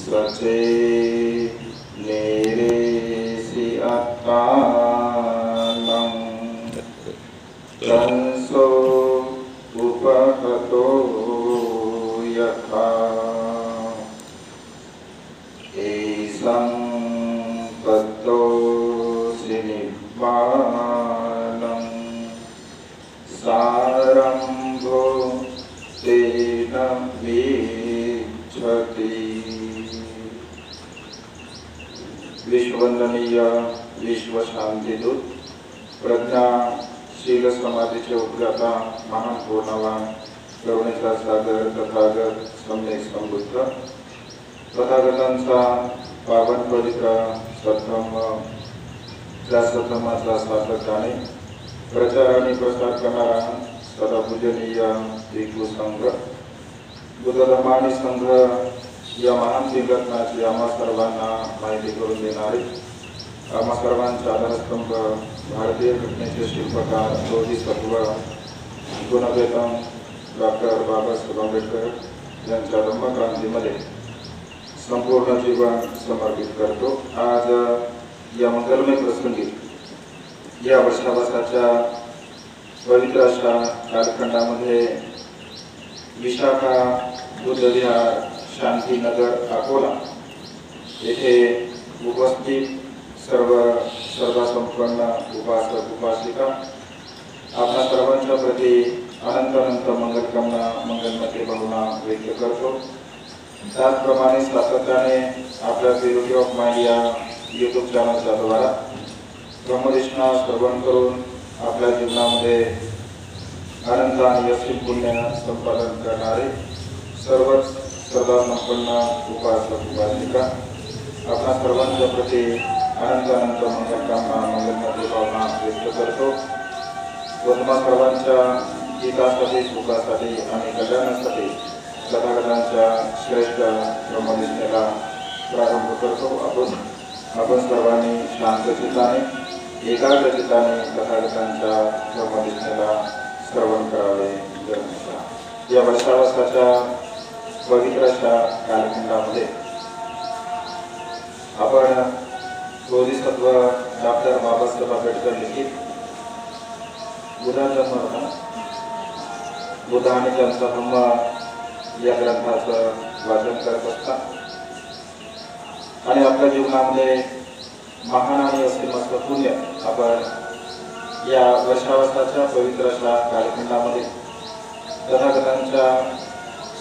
स्वचे नेरेसि अत्तानं कंसो उपहतो यथा एषं पत्तोऽसि निब्बानं सारम्भो तेन विच्छति। विश्ववंदनीय विश्व शांतिदूत प्रज्ञाशील समाधीचे उपदाता महान पूर्णवान करुणेचा सागर तथागत सम्यक संबुद्ध तथागतांचा पावन पवित्र सद्धम्म त्या सद्धम्माचा सातत्याने प्रचार आणि प्रसार करणारा सदा पूजनीय भिक्खू संघ बुद्ध धर्म आणि संघ या महान संघटनाची आम्हा सर्वांना माहिती करून देणारे आम्हा सर्वांचा आधारस्तंभ भारतीय घटनेचे शिल्पकार बोधिसत्व गुणवेतन डॉक्टर बाबासाहेब आंबेडकर यांच्या धम्मक्रांतीमध्ये संपूर्ण जीवन समर्पित करतो। आज या मंगलमय प्रसंगी या वर्षावासाच्या पवित्र अशा कालखंडामध्ये विशाखा बुद्ध विहार शांतीनगर अकोला येथे उपस्थित सर्व सर्वसंपन्न उपासक उपासिका आपल्या सर्वांच्या प्रती अनंत अनंत मंगलकामना मंगलमती भावना व्यक्त करतो। त्याचप्रमाणे सातत्याने आपल्या ब्युटी ऑफ माइंड या यूट्यूब चॅनलच्या द्वारा ब्रह्मदेशना श्रवण करून आपल्या जीवनामध्ये अनंत आणि यशस्वी पुण्य संपादन करणारे सर्वच सर्वसंपन्न उपासक उपासिका आपल्या सर्वांच्या प्रती अनंत अनंत मंगलकामना मंगलमती भावना व्यक्त करतो। तुम्हा सर्वांच्या हितासाठी सुखासाठी आणि कल्याणासाठी तथागतांच्या श्रेष्ठ ब्रह्मनिष्ठेला प्रारंभ करतो। आपण सर्वांनी शांत चित्ताने एकाग्र चित्ताने तथागतांच्या ब्रह्मनिष्ठेला श्रवण करावे। या वर्षावासाच्या पवित्र अशा कालखंडामध्ये आपण बोधिसत्व डॉक्टर बाबासाहेब आंबेडकर लिखित बुद्ध आणि त्यांचा धम्म या ग्रंथाचं वाचन करत असतात आणि आपल्या जीवनामध्ये महान आणि असीमस्त पुण्य आपण या वर्षावासाच्या पवित्र अशा कालखंडामध्ये तथागतांच्या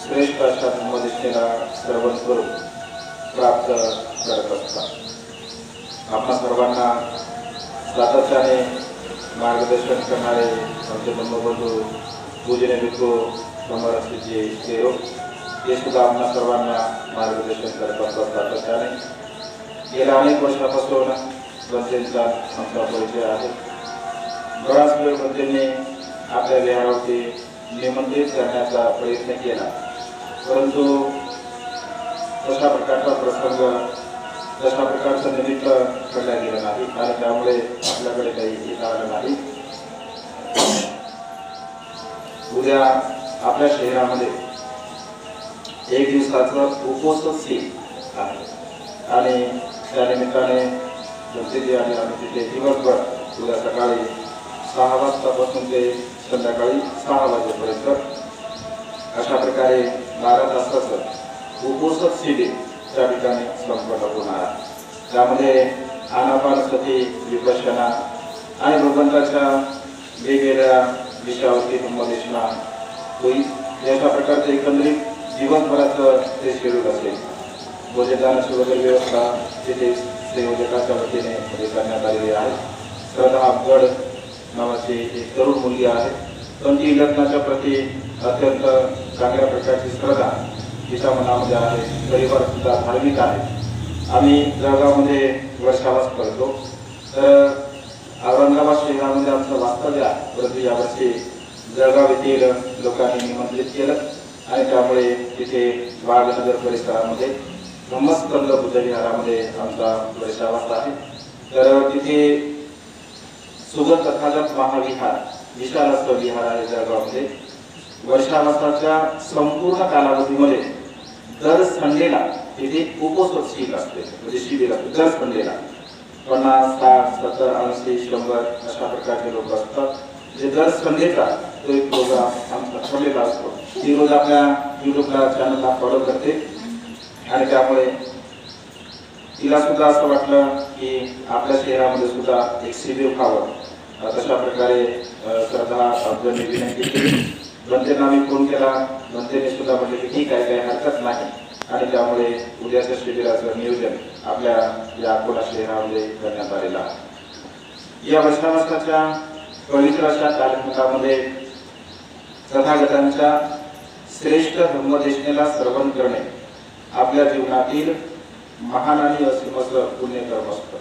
श्रेष्ठ अशा धम्मनिष्ठेला श्रवण करून प्राप्त करत असतात। आपल्या सर्वांना सातत्याने मार्गदर्शन करणारे आमचे धम्मबंधू पूजनीय भिक्खू ब्रह्मरक्षीजी देव हे सुद्धा आपल्या सर्वांना मार्गदर्शन करत असतात सातत्याने। गेल्या अनेक वर्षापासून बंतेंचा आमचा परिचय आहे। बराच वेळ बंतेंनी आपल्या विहारावरती निमंत्रित करण्याचा प्रयत्न केला, परंतु तशा प्रकारचा प्रसंग तशा प्रकारचं निमित्त ठरल्या गेलं नाही आणि त्यामुळे आपल्याकडे काही येता आलं नाही। उद्या आपल्या शहरामध्ये एक दिवसाचं उपोषण आहे आणि त्या निमित्ताने जनतेची आणि आम्ही तिथे दिवसभर उद्या सकाळी 6 वाजतापासून ते संध्याकाळी 6 वाजेपर्यंत अशा प्रकारे 12 तासाचं उपोषण शिबिर त्या ठिकाणी संपन्न होणार आहे। त्यामध्ये आनापानसती विपश्यना आणि भगवंताच्या वेगवेगळ्या विषयावरती संबोधना होईल। अशा प्रकारचं एकंदरीत दिवसभराचं ते शेड्यूल असेल। भोजनदानाची वगैरे व्यवस्था तिथे संयोजकाच्या वतीने करण्यात आलेली आहे। श्रद्धा अफगड नावाची एक तरुण मुलगी आहे, पण ती लग्नाच्या प्रती अत्यंत चांगल्या प्रकारची श्रद्धा तिच्या मनामध्ये आहे। परिवार सुद्धा धार्मिक आहे। आम्ही जळगावमध्ये वर्षावास करतो, तर औरंगाबाद शहरामध्ये आमचं वास्तव्य आहे, परंतु यावर्षी जळगाव येथील लोकांनी निमंत्रित केलं आणि त्यामुळे तिथे बाळनगर परिसरामध्ये धम्मस्कंद बुद्ध विहारामध्ये आमचा वर्षावास आहे। तर तिथे सुगत तथागत महाविहार विशाल असं विहार आहे जळगावमध्ये। वर्षावासाच्या संपूर्ण कालावधीमध्ये दर संडेला तिथे उपोषण शील असते, म्हणजे शिबिर असते दर संडेला 50, 60, 70, 80, 100 अशा प्रकारचे लोक असतात. जे दर संडेचा तो एक प्रोग्राम आमचा ठरलेला असतो. ती रोज आपल्या युट्यूबला चॅनलला फॉलो करते आणि त्यामुळे तिला सुद्धा असं वाटलं की आपल्या शहरामध्ये सुद्धा एक शिबिर व्हावं. तशा प्रकारे श्रद्धा अब्दुलने विनंती केली. बनतेंना आम्ही फोन केला. बनतेने सुद्धा म्हटले की ठीक आहे, काही हरकत नाही. आणि त्यामुळे उद्याच्या शिबिराचं नियोजन आपल्या या अकोला शहरामध्ये करण्यात आलेलं आहे. या वर्षाच्या पवित्र अशा कालखंडामध्ये तथागतांच्या श्रेष्ठ धर्मदेशनेला श्रवण करणे आपल्या जीवनातील महान आणि असीम असं पुण्यकर्म असतं.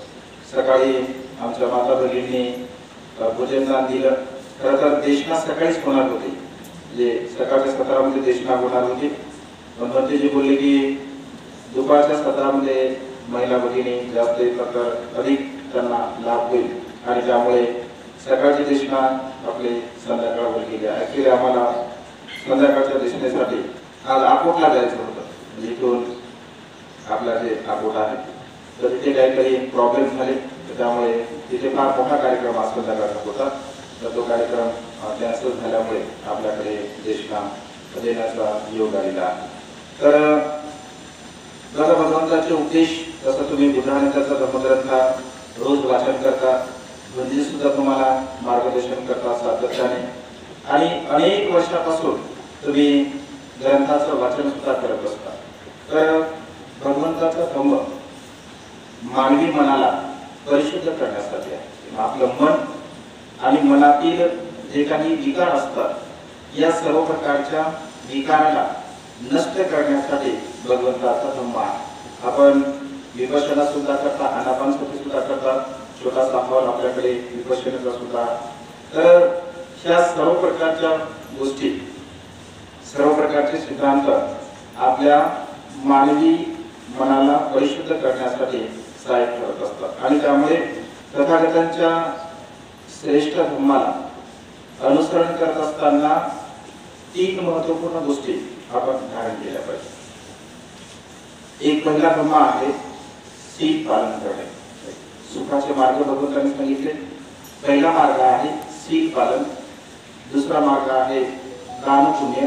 सकाळी आमच्या माता भगिनींनी भोजनदान दिलं. खरं तर देशना सकाळीच होणार होती, म्हणजे सकाळच्या सत्रामध्ये देशना होणार होती, पण भंतेजी बोलले की दुपारच्या सत्रामध्ये महिला भगिनी जास्त येतात तर अधिक त्यांना लाभ होईल आणि त्यामुळे सकाळची देशना आपले संध्याकाळवर गेली. ॲक्च्युली आम्हाला संध्याकाळच्या देशनेसाठी आज अकोटला जायचं होतं, म्हणजे इथून आपला जे अकोट आहे तर तिथे काही प्रॉब्लेम झाले, तर त्यामुळे तिथे फार मोठा कार्यक्रम आज संध्याकाळचा होता. तर तो कार्यक्रम कॅन्सल झाल्यामुळे आपल्याकडे देशना देण्याचा योग आलेला आहे. तर बघा, भगवंताचे उपदेश जसं तुम्ही बुद्धानेचा धर्मग्रंथा रोज वाचन करता, म्हणजे सुद्धा तुम्हाला मार्गदर्शन करतात सातत्याने आणि अनेक वर्षापासून तुम्ही ग्रंथाचं वाचन सुद्धा करत असता. तर भगवंताचा धम्म मानवी मनाला परिशुद्ध करण्यासाठी आहे. आपलं मन आणि मनातील जे काही विकार असतात या सर्व प्रकारच्या विकाराला नष्ट करण्यासाठी भगवंताचा धम्म आहे. आपण विपश्यना सुद्धा करता, आनापानसती सुद्धा करतात, छोटासा हॉल आपल्याकडे विपश्यनेचा सुद्धा. तर ह्या सर्व प्रकारच्या गोष्टी, सर्व प्रकारचे सिद्धांत आपल्या मानवी मनाला परिशुद्ध करण्यासाठी सहाय्य करत असतात. आणि त्यामुळे तथागतांच्या श्रेष्ठ धम्माला अनुसरण करत असताना 3 महत्त्वपूर्ण गोष्टी आपण धारण केल्या पाहिजे. एक पहिला धम्म आहे शील पालन करणे. सुखाचे मार्ग भगवंतांनी सांगितले. पहिला मार्ग आहे शील पालन, दुसरा मार्ग आहे दान पुण्य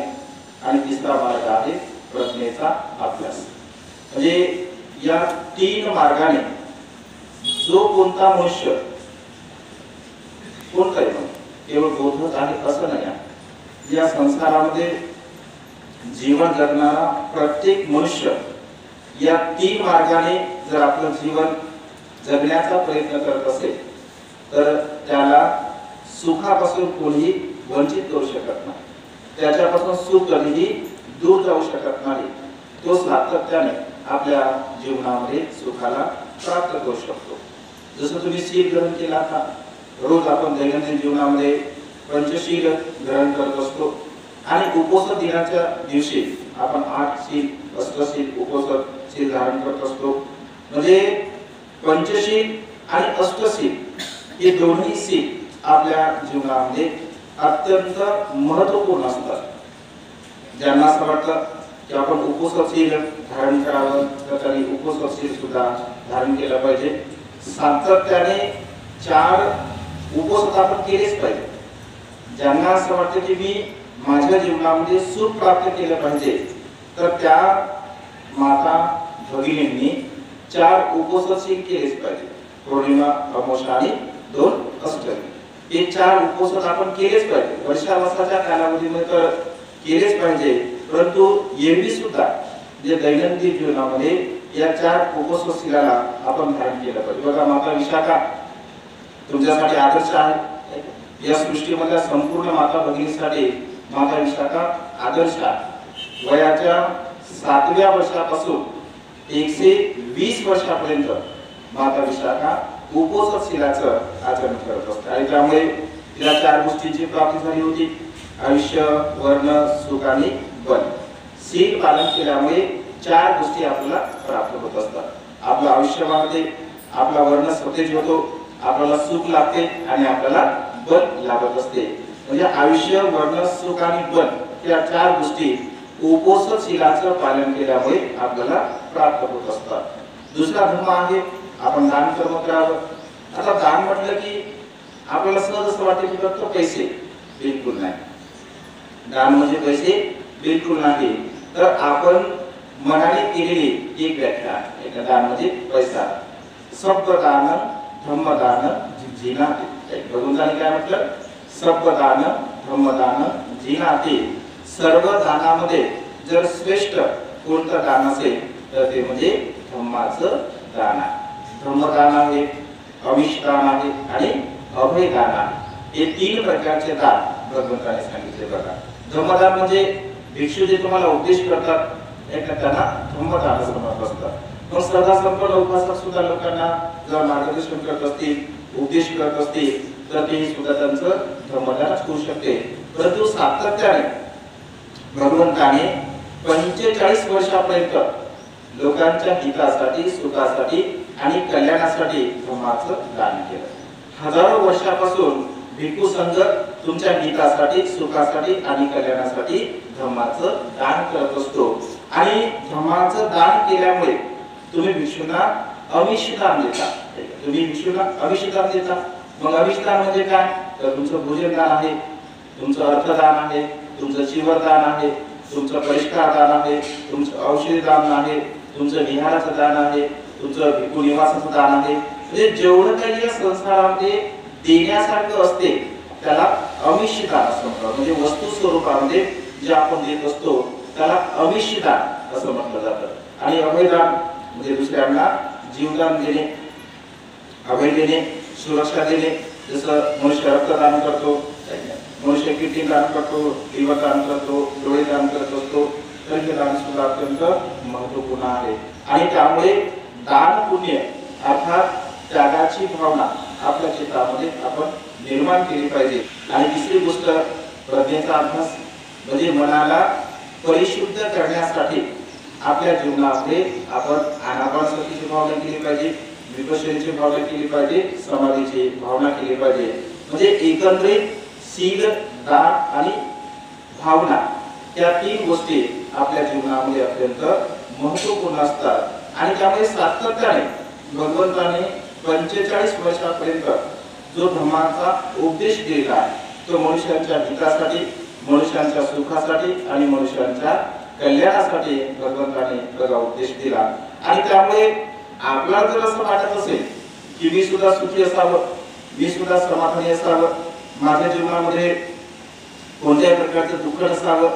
आणि तिसरा मार्ग आहे प्रज्ञेचा अभ्यास. म्हणजे या 3 मार्गाने जो कोणता मनुष्य, कोणताही केवळ बोधच आहे असं नाही, या संसारामध्ये जीवन जगणारा प्रत्येक मनुष्य या 3 मार्गाने जर आपलं जीवन जगण्याचा प्रयत्न करत असेल तर त्याला सुखापासून कोणीही वंचित करू शकत नाही. त्याच्यापासून सुख कधीही दूर जाऊ शकत नाही. तो सातत्याने आपल्या जीवनामध्ये सुखाला प्राप्त करू शकतो. जसं तुम्ही शील ग्रहण केला का, रोज आपण दैनंदिन जीवनामध्ये पंचशील ग्रहण करत असतो आणि उपोषण दिनाच्या दिवशी आपण 8 शील, अष्टशील, उपोषण शील धारण करत असतो. म्हणजे पंचशील आणि अष्टशील हे दोन्ही शील आपल्या जीवनामध्ये अत्यंत महत्त्वपूर्ण असतात. ज्यांना असं वाटतं की आपण उपोषण शील धारण करावं तर त्यांनी उपोषण शील सुद्धा धारण केलं पाहिजे. सातत्याने 4 उपोषण आपण केलेच पाहिजे. ज्यांना असं वाटतं की मी माझ्या जीवनामध्ये सुख प्राप्त केलं पाहिजे तर त्या माता भगिनींनी 4 उपोषण केलेच पाहिजे. पौर्णिमा, अमावस्या आणि 2 अष्टमी हे 4 उपोषण आपण केलेच पाहिजे. वर्षावासाच्या कालावधीमध्ये तर केलेच पाहिजे, परंतु एरवी सुद्धा जे दैनंदिन जीवनामध्ये या 4 उपोषणाला आपण धारण केलं पाहिजे. बघा, माता विशाखा तुमच्यासाठी आदर्श आहे. या सृष्टीमधल्या संपूर्ण माता भगिनीसाठी माता विशाखा आदर्श आहे. वयाच्या 7व्या वर्षापासून 120 वर्षापर्यंत माता विशाखा उपोषणशीलाचं आचरण करत असते आणि त्यामुळे तिला 4 गोष्टींची प्राप्ती झाली होती: आयुष्य, वर्ण, सुख आणि बल. शील पालन केल्यामुळे 4 गोष्टी आपल्याला प्राप्त होत असतात. आपलं आयुष्य वाढते, आपला वर्ण सतेज होतो, आपल्याला सुख लाभते आणि आपल्याला बल लाभत असते. म्हणजे आयुष्य, वर्ण, सुख आणि बल या 4 गोष्टी उपोषणशीलाचं पालन केल्यामुळे आपल्याला प्राप्त होत असतात। दुसरा धर्म आहे आपण दान कर्म करावं। आता दान म्हटलं की आपल्याला सहज असं वाटतं की फक्त पैसे, बिलकुल नाही। दान म्हणजे पैसे बिलकुल नाही, तर आपण मनाने केलेली एक व्याख्या आहे दान म्हणजे पैसा। सब्बदान धम्मदान जिनाते, भगवंताने काय म्हटलं? सब्बदान धम्मदान जिनाते, सर्व दानामध्ये जर श्रेष्ठ कोणतं दान असेल तर ते म्हणजे धम्माचं दान आहे। धम्मदान आहे, अविष्दान आहे आणि अभयदान आहे। हे तीन प्रकारचे दान भगवंताने सांगितले बघा। धम्मदान म्हणजे भिक्षू जे तुम्हाला उपदेश करतात त्यांना धम्मदान असं म्हणत असतात। मग श्रद्धा संपन्न उपासक सुद्धा लोकांना जर मार्गदर्शन करत असतील, उपदेश करत असतील तर ते सुद्धा त्यांचं धम्मदानच होऊ शकते। परंतु सातत्याने भगवंताने 45 वर्षापर्यंत लोकांच्या हितासाठी, सुखासाठी आणि कल्याणासाठी धम्माचं दान केलं। हजारो वर्षापासून भिक्खू संघ तुमच्या हितासाठी, सुखासाठी आणि कल्याणासाठी धम्माचं दान करत असतो। आणि धम्माचं दान केल्यामुळे तुम्ही भिक्षूंना अविष्दान देता। तुम्ही भिक्षूंना अविष्दान देता। मग अविष्दान म्हणजे काय? तर तुमचं भोजनदान आहे, तुमचं अर्थदान आहे, तुमचं चिवरदान आहे, तुमचं परिष्कार दान आहे, तुमचं औषधी दान आहे, तुमचं विहाराचं दान आहे, तुमचं भिक्खू निवासाचं दान आहे। म्हणजे जेवढं काही या संसारामध्ये देण्यासारखं असते त्याला अविष्दान असं म्हणतात। म्हणजे वस्तू स्वरूपामध्ये जे आपण देत असतो त्याला अविष्दान असं म्हटलं जातं। आणि अभयदान म्हणजे दुसऱ्यांना जीवदान देणे, अभय देणे, सुरक्षा देणे। जसं मनुष्य रक्तदान करतो, मनुष्य किडनी दान करतो, लिव्हर दान करतो, डोळे दान करत असतो, तर हे दान सुद्धा अत्यंत महत्त्वपूर्ण आहे। आणि त्यामुळे दान पुण्य अर्थात त्यागाची भावना आपल्या चित्तामध्ये आपण निर्माण केली पाहिजे। आणि तिसरी गोष्ट प्रज्ञेचा अभ्यास, म्हणजे मनाला परिशुद्ध करण्यासाठी आपल्या जीवनामध्ये आपण आनापानसतीची भावना केली पाहिजे, विपश्यनेची भावना केली पाहिजे, समाधीची भावना केली पाहिजे। म्हणजे एकंदरीत शील, दान आणि भावना या तीन गोष्टी आपल्या जीवनामध्ये अत्यंत महत्त्वपूर्ण असतात। आणि त्यामुळे सातत्याने भगवंताने 45 वर्षापर्यंत जो धम्माचा उपदेश दिलेला आहे तो मनुष्यांच्या हितासाठी, मनुष्यांच्या सुखासाठी आणि मनुष्यांच्या कल्याणासाठी भगवंताने बघा उपदेश दिला। आणि त्यामुळे आपल्याला जर असं वाटत असेल की मी सुद्धा सुखी असावं, मी सुद्धा समाधानी असावं, माझ्या जीवनामध्ये कोणत्याही प्रकारचं दुःख नसावं,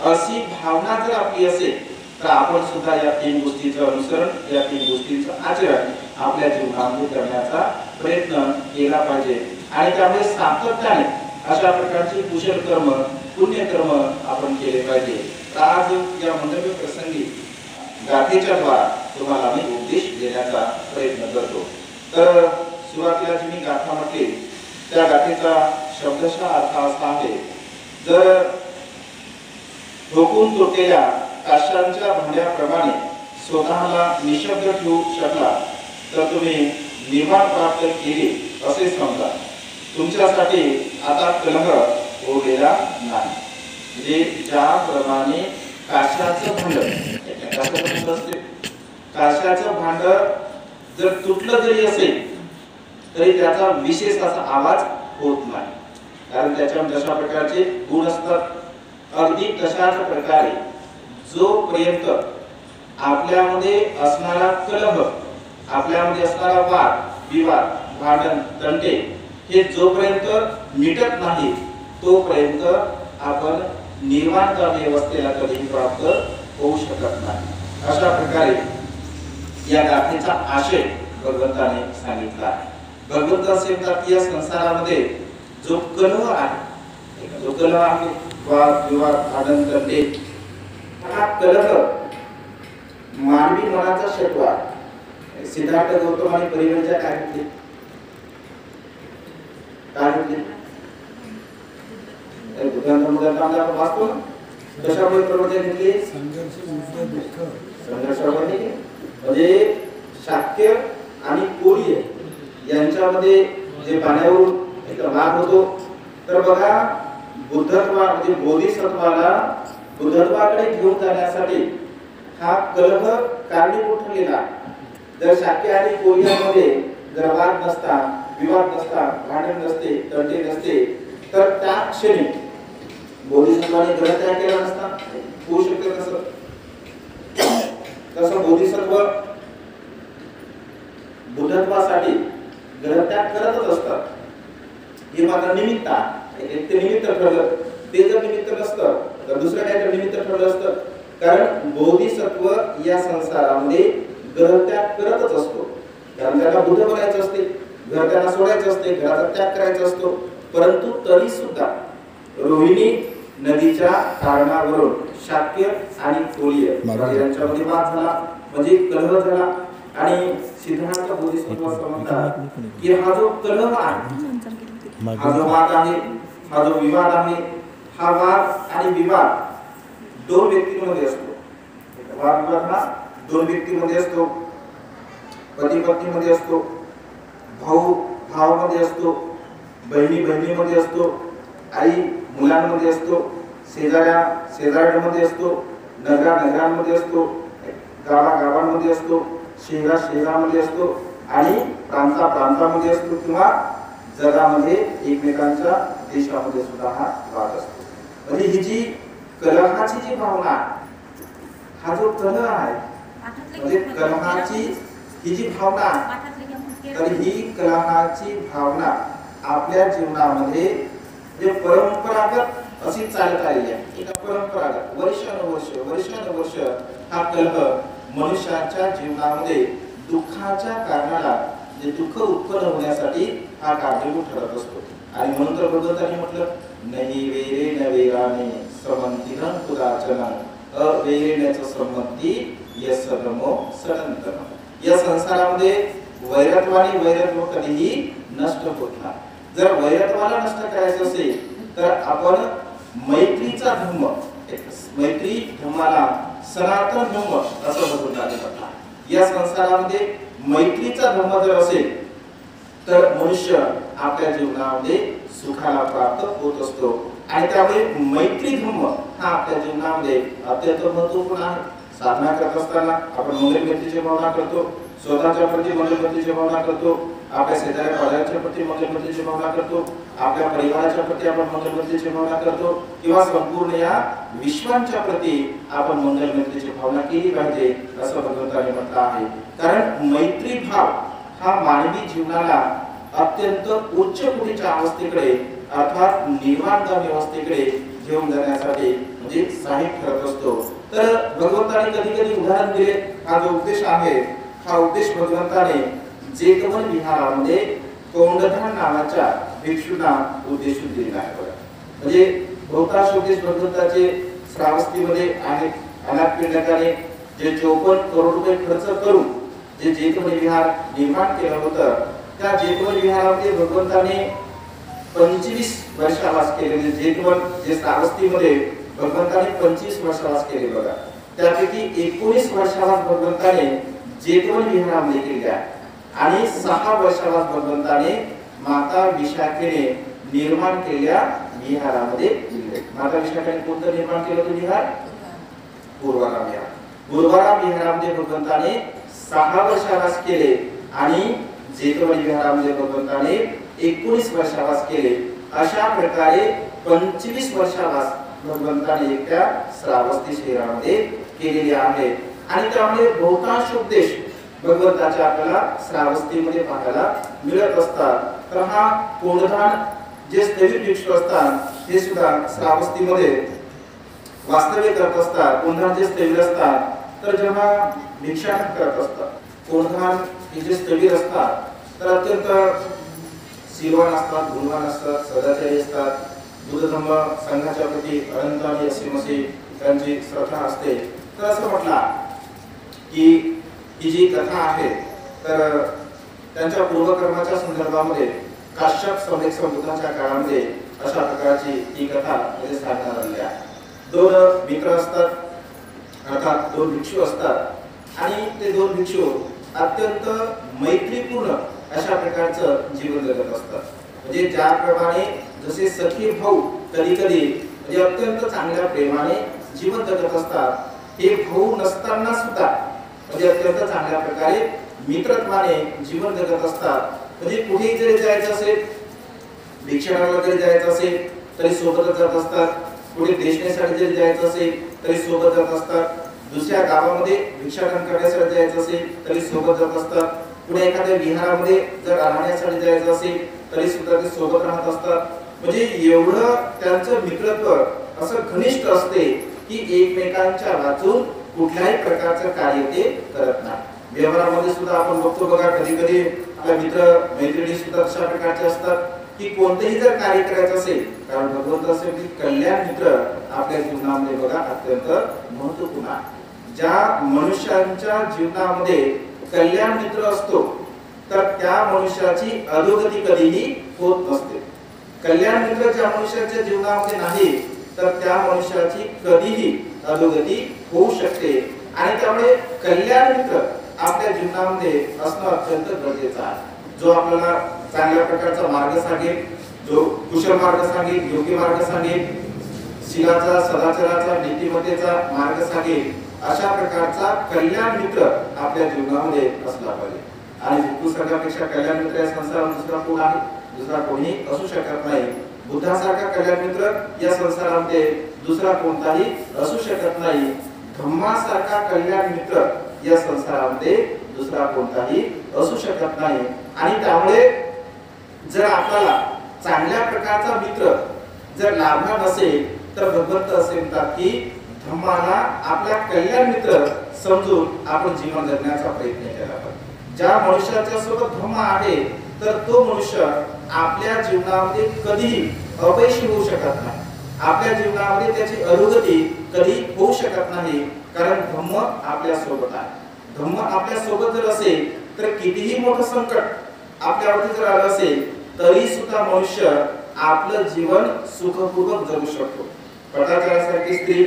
अशी भावना जर आपली असेल तर आपण सुद्धा या तीन गोष्टींचं अनुसरण, या तीन गोष्टींचं आचरण आपल्या जीवनामध्ये करण्याचा प्रयत्न केला पाहिजे। आणि त्यामुळे सातत्याने अशा प्रकारची कुशल कर्म, पुण्यकर्म आपण केले पाहिजे। आज या मंडळ प्रसंगी गाथेच्या द्वारा तुम्हाला मी उपदेश देण्याचा प्रयत्न करतो। तर सुरुवातीला जी मी गाथा म्हटली त्या गाथेचा शब्दशः अर्थ असा आहे, जर ठोकून तुटलेल्या काशांच्या भांड्याप्रमाणे स्वतःला निशब्द ठेवू शकला तर तुम्ही निर्वाण प्राप्त केले असे समजा। तुमच्यासाठी आता कलह उरलेला नाही। म्हणजे ज्याप्रमाणे काशाचं भांड, काशाचं भांड जर तुटलं जरी असेल तरी त्याचा विशेष असा आवाज होत नाही, कारण त्याच्यामध्ये अशा प्रकारचे गुण असतात। अगदी तशाच प्रकारे जोपर्यंत आपल्यामध्ये असणारा कलह, आपल्यामध्ये असणारा वाद विवाद, भांडण, तंटे हे जोपर्यंत मिटत नाही तोपर्यंत आपण निर्वाणकारी अवस्थेला कधीही प्राप्त होऊ शकत नाही। अशा प्रकारे या गाथेचा आशय भगवंताने सांगितला आहे। भगवंत असे म्हणतात की या संसारामध्ये जो कलह आहे, जो कलह आहे, वाद विवाद, भांडण, तंटे, हा कलह मानवी मनाचा शत्रू आहे। सिद्धार्थ गौतमाने परिवर्तन काय म्हटले? काय म्हटले? बुद्धांमध्ये आपण वाचतो ना, कशामुळे परिवर्तन घेतले? संघर्षामध्ये, म्हणजे शाक्य आणि कोळी यांच्यामध्ये जे पाण्यावरून एक वाद होतो, तर बघा बुद्धत्वा म्हणजे बोधिसत्वाला बुद्धत्वाकडे घेऊन जाण्यासाठी हा कलह कारणीभूत ठरलेला. जर शाक्य आणि कोरियामध्ये जर वाद नसता, विवाद नसता, भांडण नसते, तंटे नसते, तर त्या क्षणी बोधिसत्वाने ग्रहत्याग केला नसता. होऊ शकते कसं? तसं बोधिसत्व बुद्धत्वासाठी ग्रहत्याग करतच असतात. हे मात्र निमित्त आहे. ते निमित्त ठरलं. ते जर निमित्त नसतं तर दुसरं काहीतरी निमित्त ठरलं असतं. कारण बोधिसत्व या संसारामध्ये ग्रहत्याग करतच असतो. कारण त्याला बुद्ध बनायचं असते, घर त्याला सोडायचं असते, घराचा त्याग करायचा असतो. परंतु तरी सुद्धा रोहिणी नदीच्या कारणावरून शाक्य आणि कोलिय यांच्यामध्ये वाद झाला, म्हणजे कलह झाला. आणि सिद्धार्थ बोधिसत्व असं म्हणतात की हा जो कलह आहे, हा जो वाद आहे, हा जो विवाद आहे, हा वाद आणि विवाद दोन व्यक्तींमध्ये असतो. वाद विवाद हा दोन व्यक्तींमध्ये असतो, पती पत्नीमध्ये असतो, भाऊ भावामध्ये असतो, बहिणी बहिणीमध्ये असतो, आई मुलांमध्ये असतो, शेजाऱ्यांमध्ये असतो, नगरांमध्ये असतो, गावांमध्ये असतो, शहरामध्ये असतो आणि प्रांतामध्ये असतो, किंवा जगामध्ये एकमेकांच्या देशामध्ये सुद्धा हा वाद असतो. म्हणजे ही जी कलहाची जी भावना, हा जो कलह आहे, म्हणजे कलहाची ही जी भावना, तर ही कलहाची भावना आपल्या जीवनामध्ये जे परंपरागत अशी चालत आलेली आहे. एका परंपरागत वर्षानुवर्ष हा कलह मनुष्याच्या जीवनामध्ये दुःखाच्या कारणाला, जे दुःख उत्पन्न होण्यासाठी हा कारणीभूत ठरत असतो. आणि म्हणून तर भगवंतांनी म्हटलं, नाही वेरे न वेराने समंतिनं कुदाचनं, अवेरेण्याचं संमती यस्सधमो सदंतनं. या संसारामध्ये वैरत्व कधीही नष्ट होत नाही. जर वैरत्वाला नष्ट करायचं असेल तर आपण मैत्रीचा धम्म, मैत्री धम्माला सनातन धम्म असं भगवंतांनी म्हटलं. या संसारामध्ये मैत्रीचा धम्म जर असेल तर मनुष्य आपल्या जीवनामध्ये सुखाला प्राप्त होत असतो. आणि त्यामुळे मैत्री धम्म हा आपल्या जीवनामध्ये अत्यंत महत्त्वपूर्ण आहे. साधना करत असताना आपण मंगल मैत्रीची भावना करतो, स्वतःच्या प्रती मंगल मैत्रीची भावना करतो, आपल्या शेजाऱ्या पाजाऱ्याच्या प्रती मंगल मैत्रीची भावना करतो, आपल्या परिवाराच्या प्रती आपण मंगल मैत्रीची भावना करतो, किंवा संपूर्ण या विश्वाच्या प्रती आपण मंगल मैत्रीची भावना केली पाहिजे असं भगवंतांनी म्हटलं आहे. कारण मैत्री भाव हा मानवी जीवनाला अत्यंत उच्च कोटीच्या अवस्थेकडे, अर्थात निर्वाणगामी अवस्थेकडे घेऊन जाण्यासाठी म्हणजे सहाय्यक ठरत असतो. तर भगवंताने कधी कधी उदाहरण दिले. हा जो उपदेश आहे, हा उपदेश भगवंताने जेतवन विहारामध्ये कौंडधान नावाच्या भिक्षूंना उद्देशून दिलेला आहे. म्हणजे बहुतांश उपदेश भगवंताचे श्रावस्तीमध्ये आहेत. अनाथपिंडकाने जे 54 करोड रुपये खर्च करून जे जेतवन विहार निर्माण केलं होतं, त्या जेतवन विहारामध्ये भगवंताने 25 वर्षावास केले. जेतवन जे श्रावस्तीमध्ये भगवंताने 25 वर्षावास केले बघा. त्यापैकी 19 वर्षावास भगवंताने जेतवन विहारामध्ये केल्या आणि 6 वर्षावास भगवंताने माता विशाखेने निर्माण केलेल्या विहारामध्ये केले. माता विशाखेने कोणतं निर्माण केलं होतं विहार? पूर्वाराम विहार. पूर्वाराम विहारामध्ये भगवंताने 6 वर्षावास केले आणि जेतवन विहारामध्ये भगवंताने 19 वर्षावास केले. अशा प्रकारे 25 वर्षावास भगवंताने एकट्या श्रावस्ती शहरामध्ये केलेले आहे. आणि त्यामुळे बहुतांश उपदेश भगवंताचे आपल्याला श्रावस्तीमध्ये पाहायला मिळत असतात. तर हा कोंडधान जे स्थविर भिक्षू असतात हे सुद्धा श्रावस्तीमध्ये वास्तव्य करत असतात. कोंडधान जे स्थविर असतात तर जेव्हा भिक्षाटन करत असतात, कोंडधान हे जे स्थविर असतात तर अत्यंत शीलवान असतात, गुणवान असतात, सदाचारी असतात, बुद्धधम्म संघाच्या प्रती अनंत आणि असीमशी त्यांची श्रद्धा असते. तर असं म्हटलं की ही जी कथा आहे तर त्यांच्या पूर्वकर्माच्या संदर्भामध्ये काश्यप सम्यक बुद्धाच्या काळामध्ये अशा प्रकारची ही कथा म्हणजे सांगण्यात आलेली आहे. 2 मित्र असतात, अर्थात 2 भिक्षू असतात आणि ते 2 भिक्षू अत्यंत मैत्रीपूर्ण अशा प्रकारचं जीवन जगत असतात. म्हणजे ज्याप्रमाणे जसे सखी भाऊ कधी कधी म्हणजे अत्यंत चांगल्या प्रेमाने जीवन जगत असतात, हे भाऊ नसताना सुद्धा म्हणजे अत्यंत चांगल्या प्रकारे मित्रत्वाने जीवन जगत असतात. म्हणजे कुठेही जरी जायचं असेल, भिक्षाटनाला जरी जायचं असेल तरी सोबतच जात असतात. कुठे देशनेसाठी जरी जायचं असेल तरी सोबत जात असतात. दुसऱ्या गावामध्ये भिक्षाटन करण्यासाठी जायचं असेल तरी सोबत जात असतात. पुढे एखाद्या विहारामध्ये जर राहण्यासाठी जायचं असेल तरी सुद्धा ते सोबत राहत असतात. म्हणजे एवढं त्यांचं मित्रत्व असं घनिष्ठ असते की एकमेकांच्या वाचून कुठल्याही प्रकारचं कार्य ते करत नाही. व्यवहारामध्ये सुद्धा आपण बघतो बघा, कधी कधी आपल्या मित्र मैत्रिणी सुद्धा अशा प्रकारचे असतात की कोणतेही जर कार्य करायचं असेल, कारण भगवंत असे की कल्याण मित्र आपल्या जीवनामध्ये बघा अत्यंत महत्त्वपूर्ण आहे. ज्या मनुष्यांच्या जीवनामध्ये कल्याण मित्र असतो तर त्या मनुष्याची अधोगती कधीही होत नसते. कल्याण मित्र ज्या मनुष्याच्या जीवनामध्ये नाही तर त्या मनुष्याची कधीही अधोगती होऊ शकते. आणि त्यामुळे कल्याण मित्र आपल्या जीवनामध्ये असणं अत्यंत गरजेचं आहे. जो आपल्याला चांगल्या प्रकारचा मार्ग सांगेल, जो कुशल मार्ग सांगेल, योग्य मार्ग सांगेल, शीलाचा, सदाचाराचा, नीतिमत्तेचा मार्ग सांगेल, अशा प्रकारचा कल्याण मित्र आपल्या जीवनामध्ये असला पाहिजे. आणि भिक्खू संघापेक्षा कल्याण मित्र या संसारात दुसरा कोण आहे? दुसरा कोणी असू शकत नाही. बुद्धासारखा कल्याण मित्र या संसारामध्ये दुसरा कोणताही असू शकत नाही. धम्मासारखा कल्याण मित्र या संसारामध्ये दुसरा कोणताही असू शकत नाही. आणि त्यामुळे जर आपल्याला चांगल्या प्रकारचा मित्र जर लाभला नसेल तर भगवंत असे म्हणतात की धम्माला आपला कल्याण मित्र समजून आपण जीवन जगण्याचा प्रयत्न केला पाहिजे. ज्या मनुष्याच्या सोबत धम्म आहे तर तो मनुष्य आपल्या जीवनामध्ये कधीही अपयशी होऊ शकत नाही. आपल्या जीवनामध्ये त्याची अधोगती कधी होऊ शकत नाही, कारण धम्म आपल्या सोबत आहे. धम्म आपल्या सोबत जर असेल तर कितीही मोठं संकट आपल्यावरती जर आलं असेल तरी सुद्धा मनुष्य आपलं जीवन सुखपूर्वक जगू शकतो. पटाचारासारखी स्त्री,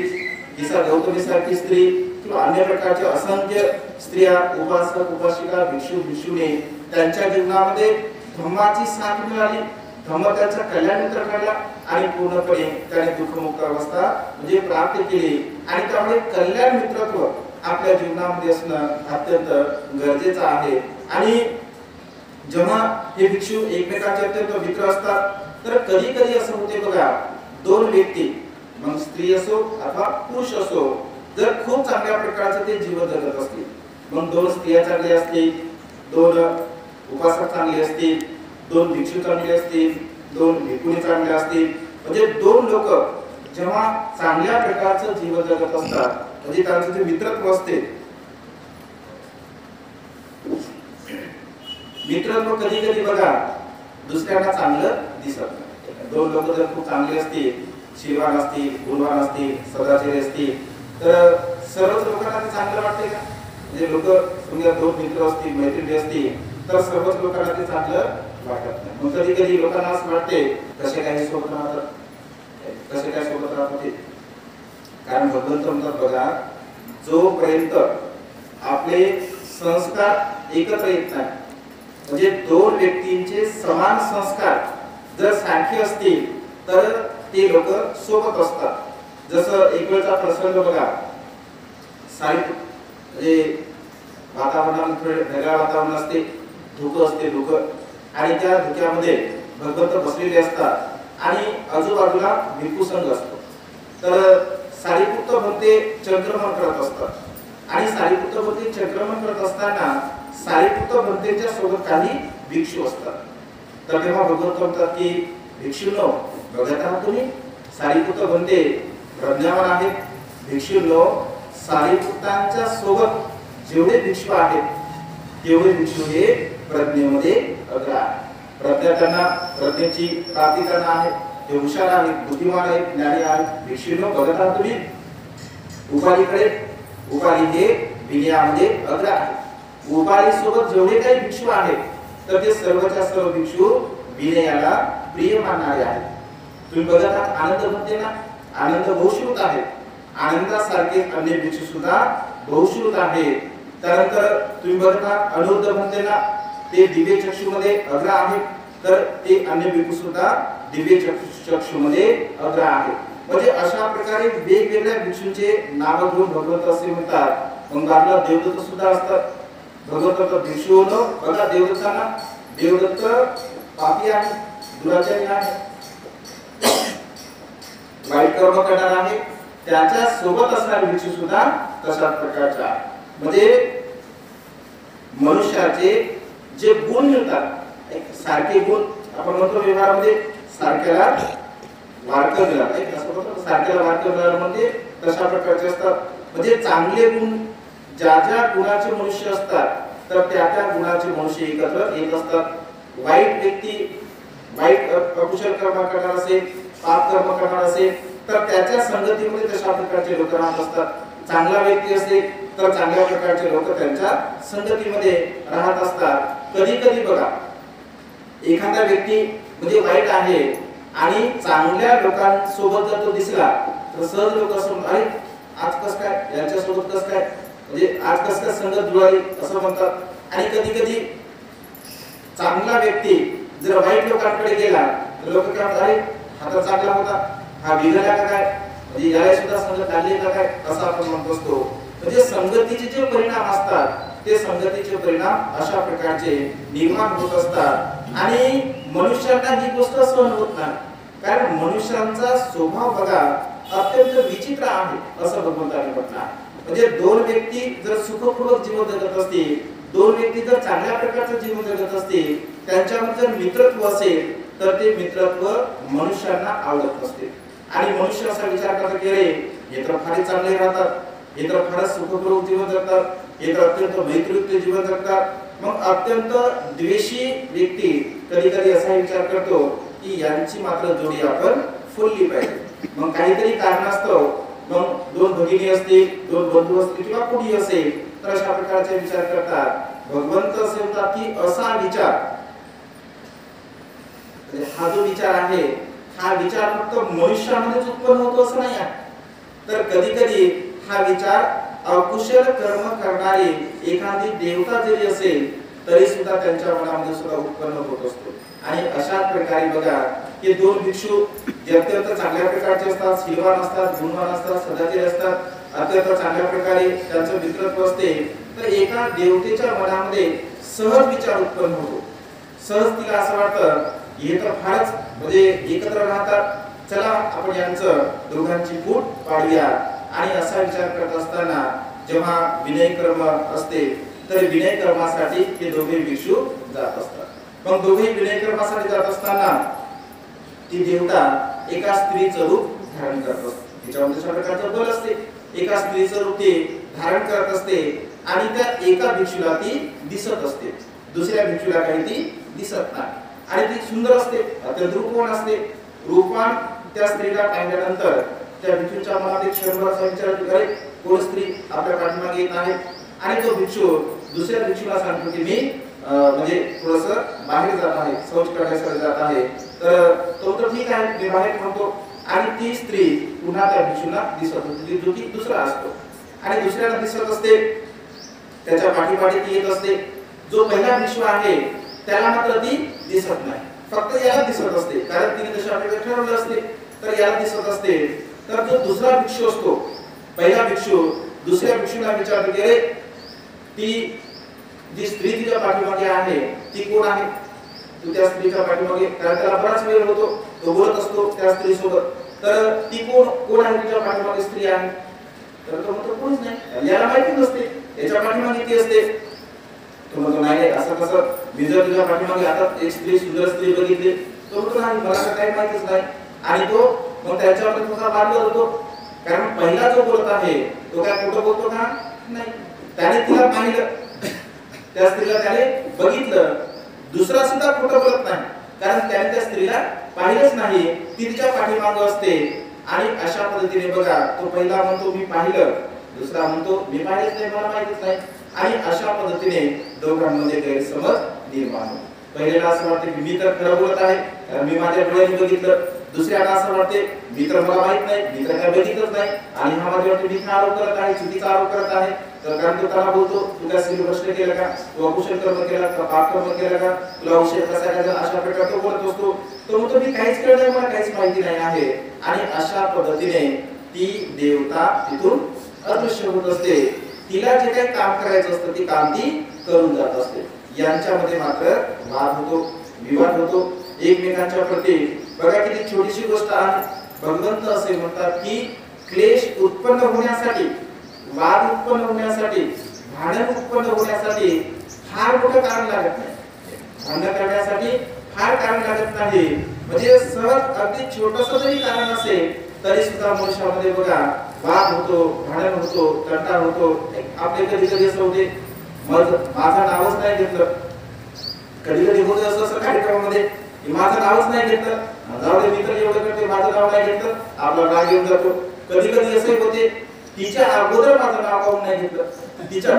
गीता गौतमी सारखी स्त्री किंवा अन्य प्रकारच्या असंख्य स्त्रिया, उपासक, उपासिका, भिक्षू, भिक्षुणी त्यांच्या जीवनामध्ये धम्माची साथ मिळाली. धम्म त्यांचा कल्याण मित्र ठरला आणि पूर्णपणे त्याने दुःखमुक्त अवस्था म्हणजे प्राप्त केली. आणि त्यामुळे कल्याण मित्रत्व आपल्या जीवनामध्ये असणं अत्यंत गरजेचं आहे. आणि जेव्हा हे भिक्षू एकमेकांचे अत्यंत मित्र असतात तर कधी कधी असं होते बघा, दोन व्यक्ती मग स्त्री असो अथवा पुरुष असो जर खूप चांगल्या प्रकारचं ते जीवन जगत असतील, मग दोन स्त्रिया चांगल्या असतील, दोन उपासक चांगले असतील, दोन भिक्षू चांगले असतील, दोन भिक्षुणी चांगले असतील, म्हणजे दोन लोक जेव्हा चांगल्या प्रकारचं जीवन जगत असतात म्हणजे त्यांचं जे मित्रत्व असते, मित्रत्व कधी कधी बघा दुसऱ्यांना चांगलं दिसत नाही. दोन लोक जर खूप चांगले असतील, शीलवान असतील, गुणवान असतील, सदाचारी असतील तर सर्वच लोकांना ते चांगलं वाटते का? म्हणजे लोक समजा दोन मित्र असतील, मैत्रिणी असतील तर सर्वच लोकांना ते चांगलं वाटत नाही. मग कधी कधी लोकांना असं वाटते कसे काही सोबत राहतात, कसे काय सोबत राहतात ते. कारण भगवंत म्हणतात बघा, जोपर्यंत आपले संस्कार एकत्र येत नाही, म्हणजे दोन व्यक्तींचे समान संस्कार जर सारखे असतील तर ते लोक सोबत असतात. जसं एक वेळचा प्रसंग बघा, म्हणजे वातावरणामध्ये ढगाळ वातावरण असते, धुकं असते, धुकं, आणि त्या धुक्यामध्ये भगवंत बसलेले असतात आणि आजूबाजूला भिक्खू संघ असतो. तर सारीपुत्र भंते चक्रमण करत असतात आणि सारीपुत्र भंते चक्रमण करत असताना सारीपुत्र भंतेच्या सोबत काही भिक्षू असतात. तर तेव्हा भगवंत म्हणतात की भिक्षूंनो, बघत आहात तुम्ही सारीपुत्र भंते प्रज्ञावान आहेत, भिक्षूंनो सारीपुत्रांच्या सोबत जेवढे भिक्षू आहेत तेवढे भिक्षू हे प्रज्ञेमध्ये अग्र आहेत. प्रज्ञा त्यांना प्रज्ञेची प्राप्ती त्यांना आहे, ते हुशार आहेत, बुद्धिमान आहेत, ज्ञानी आहेत. भिक्षूंनो बघत आहात तुम्ही उपालीकडे, उपाली हे विनयामध्ये अग्र आहे. उपाली सोबत जेवढे काही भिक्षू आहेत तर ते सर्वच्या सर्व भिक्षू विनयाला प्रिय मानणारे आहेत. तुम्ही बघत आहात आनंद भंतेना, आनंद बहुश्रुत आहे. आनंदासारखे अन्य भिक्षू सुद्धा बहुश्रुत आहेत. त्यानंतर तुम्ही बघत आहात अनुरुद्ध भंतेना, ते दिव्य चक्षुमध्ये अग्र आहेत, तर ते अन्य भिक्षू सुद्धा दिव्य चक्षुमध्ये अग्र आहेत. म्हणजे अशा प्रकारे वेगवेगळ्या भिक्षूंचे नाव घेऊन भगवंत असे म्हणतात. मग आपला देवदत्त सुद्धा असतात. भगवंत भिक्षू बघा देवदत्तांना, देवदत्त पापी आहे, दुराचारी आहे, वाईट कर्म करणार आहे, त्याच्या सोबत असणारे भिक्षू सुद्धा तशाच प्रकारच्या. म्हणजे मनुष्याचे जे गुण मिळतात, एक सारखे गुण आपण म्हणतो व्यवहारामध्ये सारख्याला वारकं मिळालं, असं म्हणतो सारख्याला वारकं मिळालं म्हणजे तशा प्रकारचे असतात. म्हणजे चांगले गुण ज्या ज्या गुणाचे मनुष्य असतात तर त्या त्या गुणाचे मनुष्य एकत्र येत असतात. वाईट व्यक्ती वाईट अकुशल कर्म करणार असेल, पाप कर्म करणार असेल तर त्याच्या संगतीमध्ये तशा प्रकारचे लोक राहत असतात. चांगला व्यक्ती असेल तर चांगल्या प्रकारचे लोक त्यांच्या संगतीमध्ये राहत असतात. कधी कधी बघा एखादा व्यक्ती म्हणजे वाईट आहे आणि चांगल्या लोकांसोबत जर तो दिसला तर सहज लोक असं अरे आज कस काय यांच्यासोबत कस काय, म्हणजे आज कस काय संगत जुळाली असं म्हणतात. आणि कधी कधी चांगला व्यक्ती जर वाईट लोकांकडे गेला तर लोक काय म्हणतात अरे हा तर चांगला होता, हा बिघडला का काय, म्हणजे याला सुद्धा संगत लागली का काय असं आपण म्हणत असतो. म्हणजे संगतीचे जे परिणाम असतात ते संगतीचे परिणाम अशा प्रकारचे निर्माण होत असतात. आणि मनुष्यांना ही गोष्ट सहन होत नाही, कारण मनुष्यांचा स्वभाव बघा अत्यंत विचित्र आहे असं भगवंताने म्हटलं. म्हणजे दोन व्यक्ती जर सुखपूर्वक जीवन जगत असतील, दोन व्यक्ती जर चांगल्या प्रकारचं जीवन जगत असतील, त्यांच्यामध्ये जर मित्रत्व असेल तर ते मित्रत्व मनुष्यांना आवडत असते. आणि मनुष्य असा विचार करतात की अरे हे तर फारच चांगले राहतात, हे तर फारच सुखपूर्वक जीवन जगतात, हे तर अत्यंत मैत्रीयुक्त जीवन जगतात. मग अत्यंत द्वेषी व्यक्ती कधी कधी असा विचार करतो की यांची मात्र जोडी आपण फोडली पाहिजे. मग काहीतरी कारणास्तव मग दोन भगिनी असतील, दोन बंधू असतील किंवा कुणी असेल तर अशा प्रकारचे विचार करतात. भगवंत असे म्हणतात की असा विचार, हा जो विचार आहे हा विचार फक्त मनुष्यामध्येच उत्पन्न होतो असं नाही आहे, तर कधी कधी हा विचार अकुशल कर्म करणारी एखादी देवता जरी असेल तरी सुद्धा त्यांच्या मनामध्ये सुद्धा उत्पन्न होत असतो. आणि अशा प्रकारे बघा की दोन भिक्षू जे अत्यंत चांगल्या प्रकारचे असतात, शीलवान असतात, गुणवान असतात, सदाचारी असतात, अत्यंत चांगल्या प्रकारे त्यांचं मित्रत्व असते, तर एका देवतेच्या मनामध्ये सहज विचार उत्पन्न होतो. सहज तिला असं वाटतं हे तर फारच म्हणजे एकत्र राहतात, चला आपण यांचं दोघांची फूट पाडूया. आणि असा विचार करत असताना जेव्हा विनय कर्म असते तर विनय कर्मासाठी ते दोघे भिक्षू जात असतात. मग दोघे विनय कर्मासाठी जात असताना ती देवता एका स्त्रीचं रूप धारण करत असते. तिच्यामध्ये अशा प्रकारचं बल असते, एका स्त्रीचं रूप ते धारण करत असते. आणि त्या एका भिक्षूला ती दिसत असते, दुसऱ्या भिक्षूला काही ती दिसत नाही. आणि ती सुंदर असते, अत्यंत रूपवान असते. रूपवान त्या स्त्रीला पाहिल्यानंतर त्या भिक्षूच्या मनात एक क्षणभराचा विचार येतो, अरे कोण स्त्री आपल्या पाठीमागे येत आहे. आणि तो भिक्षू दुसऱ्या भिक्षूला सांगतो की मी म्हणजे थोडस बाहेर जात आहे, शौच करण्यासाठी जात आहे. तर तो तर ठीक आहे मी बाहेर म्हणतो. आणि ती स्त्री पुन्हा त्या भिक्षूला दिसत होती जो की दुसरा असतो. आणि दुसऱ्याला दिसत असते, त्याच्या पाठीपाठी ती येत असते. जो पहिला भिक्षू आहे त्याला मात्र ती दिसत नाही, फक्त याला दिसत असते, कारण तिने तशा प्रकारे ठरवलं असते तर याला दिसत असते. तर जो दुसरा भिक्षू असतो, पहिला भिक्षू दुसऱ्या भिक्षूला विचारतो की अरे ती जी स्त्री तिच्या पाठीमागे आहे ती कोण आहे, तू त्या स्त्रीच्या पाठीमागे, कारण त्याला बराच वेळ होतो, तो बोलत असतो त्या स्त्री सोबत, तर ती कोण आहे तुझ्या पाठीमागे स्त्री आहे. तर तो म्हणतो कोणीच नाही, याला माहिती नसते, याच्या पाठीमागे ती असते. तो म्हणतो नाही असं कसं, मी जर तुझ्या पाठीमागे आता एक स्त्री सुंदर स्त्री बघितली. तो म्हणतो नाही मला काही माहितीच नाही. आणि तो मग त्याच्यावर थोडा बांधला होतो, कारण पहिला जो बोलत आहे तो काय खोटं बोलतो का नाही, त्याने तिला पाहिलं, त्या स्त्रीला त्याने बघितलं. दुसरा सुद्धा खोटं बोलत नाही, कारण त्याने त्या स्त्रीला पाहिलंच नाही, ती तिच्या पाठीमागे असते. आणि अशा पद्धतीने बघा तो पहिला म्हणतो मी पाहिलं, दुसरा म्हणतो मी पाहिलंच नाही, मला माहितीच नाही. आणि अशा पद्धतीने दोघांमध्ये गैरसमज निर्माण होतो. पहिल्याला असं वाटतं की मी तर खरं बोलत आहे, कारण मी माझ्या डोळ्यांनी बघितलं, दुसऱ्याला असं वाटते मित्र मला माहित नाही, मित्र काय बघितलंच नाही आणि हा माझ्यावरती मिथ्या आरोप करत आहे, चुकीचा आरोप करत आहे. तर कारण तो त्याला बोलतो तू काय सिंह प्रश्न केला का, तू अकुशल कर्म केला का, पाप कर्म केला का, तुला औषध कसा काय, अशा प्रकारे तो बोलत असतो. तो म्हणतो मी काहीच कळत नाही, मला काहीच माहिती नाही आहे. आणि अशा पद्धतीने ती देवता तिथून अदृश्य होत असते. तिला जे काही काम करायचं असतं ते काम ती करून जात असते. यांच्यामध्ये मात्र वाद होतो, विवाद होतो एकमेकांच्या प्रती. बघा किती छोटीशी गोष्ट आहे. भगवंत असे म्हणतात की क्लेश उत्पन्न होण्यासाठी, वाद उत्पन्न होण्यासाठी, भांडण उत्पन्न होण्यासाठी फार मोठं कारण लागत नाही. भांडण करण्यासाठी फार कारण लागत नाही. म्हणजे सहज अगदी छोटंसं जरी कारण असेल तरी सुद्धा मनुष्यामध्ये बघा वाद होतो, भांडण होतो, तंटा होतो. आपले कधी कधी असं होते माझं नावच नाही घेतलं, कधी कधी होते असं कार्यक्रमामध्ये माझं नावच नाही घेतलं, जाऊ दे मित्र एवढं करते माझं नाव नाही घेतलं, आपला राग येऊन जातो. कधी कधी असे होते तिच्या अगोदर माझं नाव काढून नाही घेतलं, तिच्या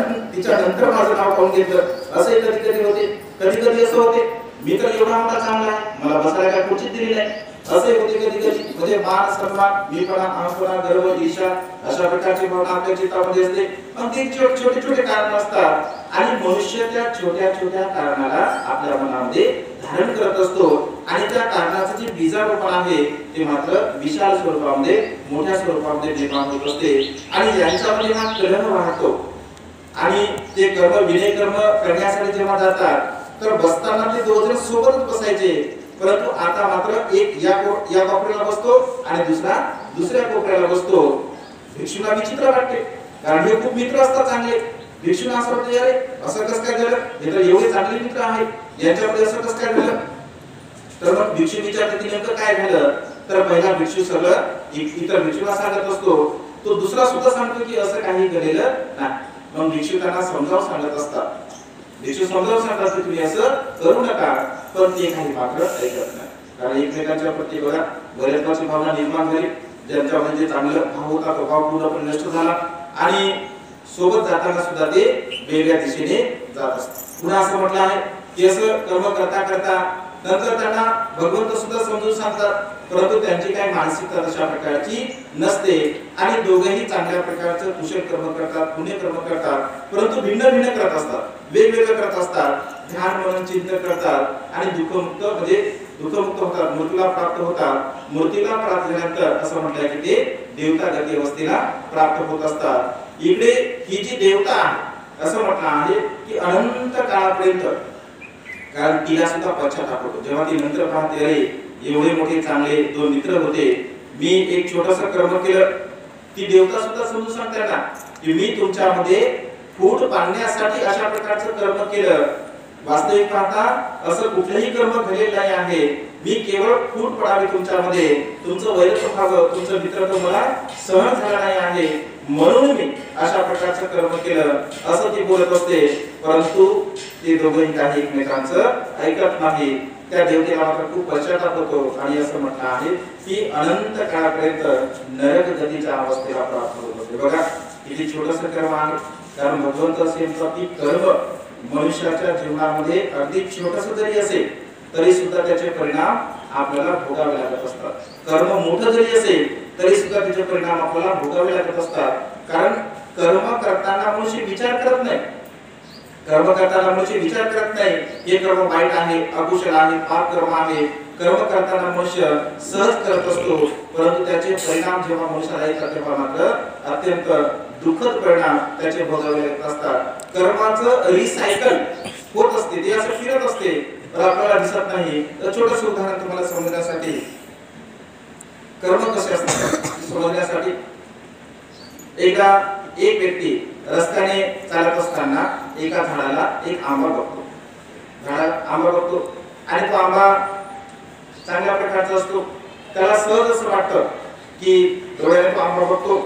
नंतर माझं नाव काढून घेतलं, असे कधी कधी होते. कधी कधी असं होते मित्र एवढा मोठा चांगला आहे मला बसायला काय खुर्ची दिली नाही, असे होते कधी कधी. म्हणजे मान सन्मान, मीपणा, अहंपणा, गर्व, ईर्ष्या अशा प्रकारची भावना आपल्या चित्तामध्ये असते. मग ते छोटे छोटे कारण असतात आणि मनुष्य त्या छोट्या छोट्या कारणाला आपल्या मनामध्ये धारण करत असतो आणि त्या कारणाचं जे बीजारोपण आहे ते मात्र विशाल स्वरूपामध्ये, मोठ्या स्वरूपामध्ये निर्माण होत असते. आणि यांच्यामध्ये हा कलह वाहतो आणि ते कर्म विनय कर्म करण्यासाठी जेव्हा जातात तर बसताना ते दोघं सोबतच बसायचे. परंतु आता मात्र एक या कोपऱ्याला बसतो आणि दुसरा दुसऱ्या कोपऱ्याला बसतो. भिक्षूला विचित्र वाटते कारण हे खूप मित्र असतात चांगले. भिक्षूला असं वाटतं अरे असं कसं काय झालं, हे तर एवढे चांगले मित्र आहेत यांच्यामध्ये असं कसं काय झालं. तर मग भिक्षू विचारते की नेमकं काय झालं. तर पहिला भिक्षू सगळं इतर भिक्षूला सांगत असतो, तो दुसरा सुद्धा सांगतो की असं काही घडलेलं नाही. मग भिक्षू त्यांना समजावून सांगत असतात, भिक्षू समजावून सांगतात की तुम्ही असं करू नका. पण ते काही मात्र ऐकत नाही. कारण एकमेकांच्या प्रती बघा वैरत्वाची भावना निर्माण झाली. ज्यांच्यामध्ये जे चांगलं भाव होता तो भाव पूर्णपणे नष्ट झाला आणि सोबत जाताना सुद्धा ते वेगळ्या दिशेने जात असतात. पुन्हा असं म्हटलं आहे की असं कर्म करता करता नंतर त्यांना भगवंत सुद्धा समजून सांगतात, परंतु त्यांची काही मानसिकता तशा प्रकारची नसते आणि दोघेही चांगल्या प्रकारचं कुशल कर्म करतात, पुण्य कर्म करतात, परंतु भिन्न भिन्न करत असतात, वेगवेगळे करत असतात. ध्यान मनन चिंतन करतात आणि दुःखमुक्त होतात, मृत्यूला प्राप्त होतात. मूर्तीला प्राप्त झाल्यानंतर असं म्हटलंय की ते देवता गती अवस्थेला प्राप्त होत असतात. इकडे ही जी देवता आहे असं म्हटलं आहे की अनंत काळापर्यंत, कारण तिला सुद्धा पश्चाताप होतो जेव्हा ती नंतर पाहते अरे एवढे मोठे चांगले दोन मित्र होते, मी एक छोटंसं कर्म केलं. ती देवता सुद्धा समजून सांगते ना की मी तुमच्यामध्ये फूट पाडण्यासाठी अशा प्रकारचं कर्म केलं. वास्तविक पाहता असं कुठलंही कर्म घडलेलं नाही आहे. मी केवळ फूट पडावी तुमच्यामध्ये, तुमचं वैरत्व व्हावं, तुमचं मित्रत्व मला सहन झालं नाही आहे म्हणून मी अशा प्रकारचं कर्म केलं असं ती बोलत असते. परंतु ते दोघंही काही एकमेकांचं ऐकत नाही. त्या देवतेला मात्र खूप पश्चाताप होतो आणि असं म्हटलं आहे की अनंत काळापर्यंत नरक गतीच्या अवस्थेला प्राप्त होत असते. बघा किती छोटंसं कर्म आहे. कारण भगवंत असेल की कर्म मनुष्याच्या जीवनामध्ये अगदी छोटंसं जरी असेल तरी सुद्धा त्याचे परिणाम आपल्याला भोगावे लागत असतात. कर्म मोठं जरी असेल तरी सुद्धा त्याचे परिणाम आपल्याला भोगावे लागत असतात. कारण कर्म करताना मनुष्य विचार करत नाही. कर्म करताना मनुष्य विचार करत नाही हे कर्म वाईट आहे, अकुशल आहे, पाप कर्म आहे. कर्म करताना मनुष्य सहज करत असतो, परंतु त्याचे परिणाम जेव्हा मनुष्याला येतात तेव्हा मात्र अत्यंत दुःखद परिणाम त्याचे भोगावे लागत असतात. कर्माचं रिसायकल होत असते, ते असं फिरत असते तर आपल्याला दिसत नाही. तर छोटंसं उदाहरण तुम्हाला समजण्यासाठी, कर्म कसे असतात समजण्यासाठी, एकदा एक व्यक्ती रस्त्याने चालत असताना एका झाडाला एक आंबा बघतो. झाडाला आंबा बघतो आणि तो आंबा चांगल्या प्रकारचा असतो. त्याला सहज असं वाटतं की डोळ्याने तो आंबा बघतो,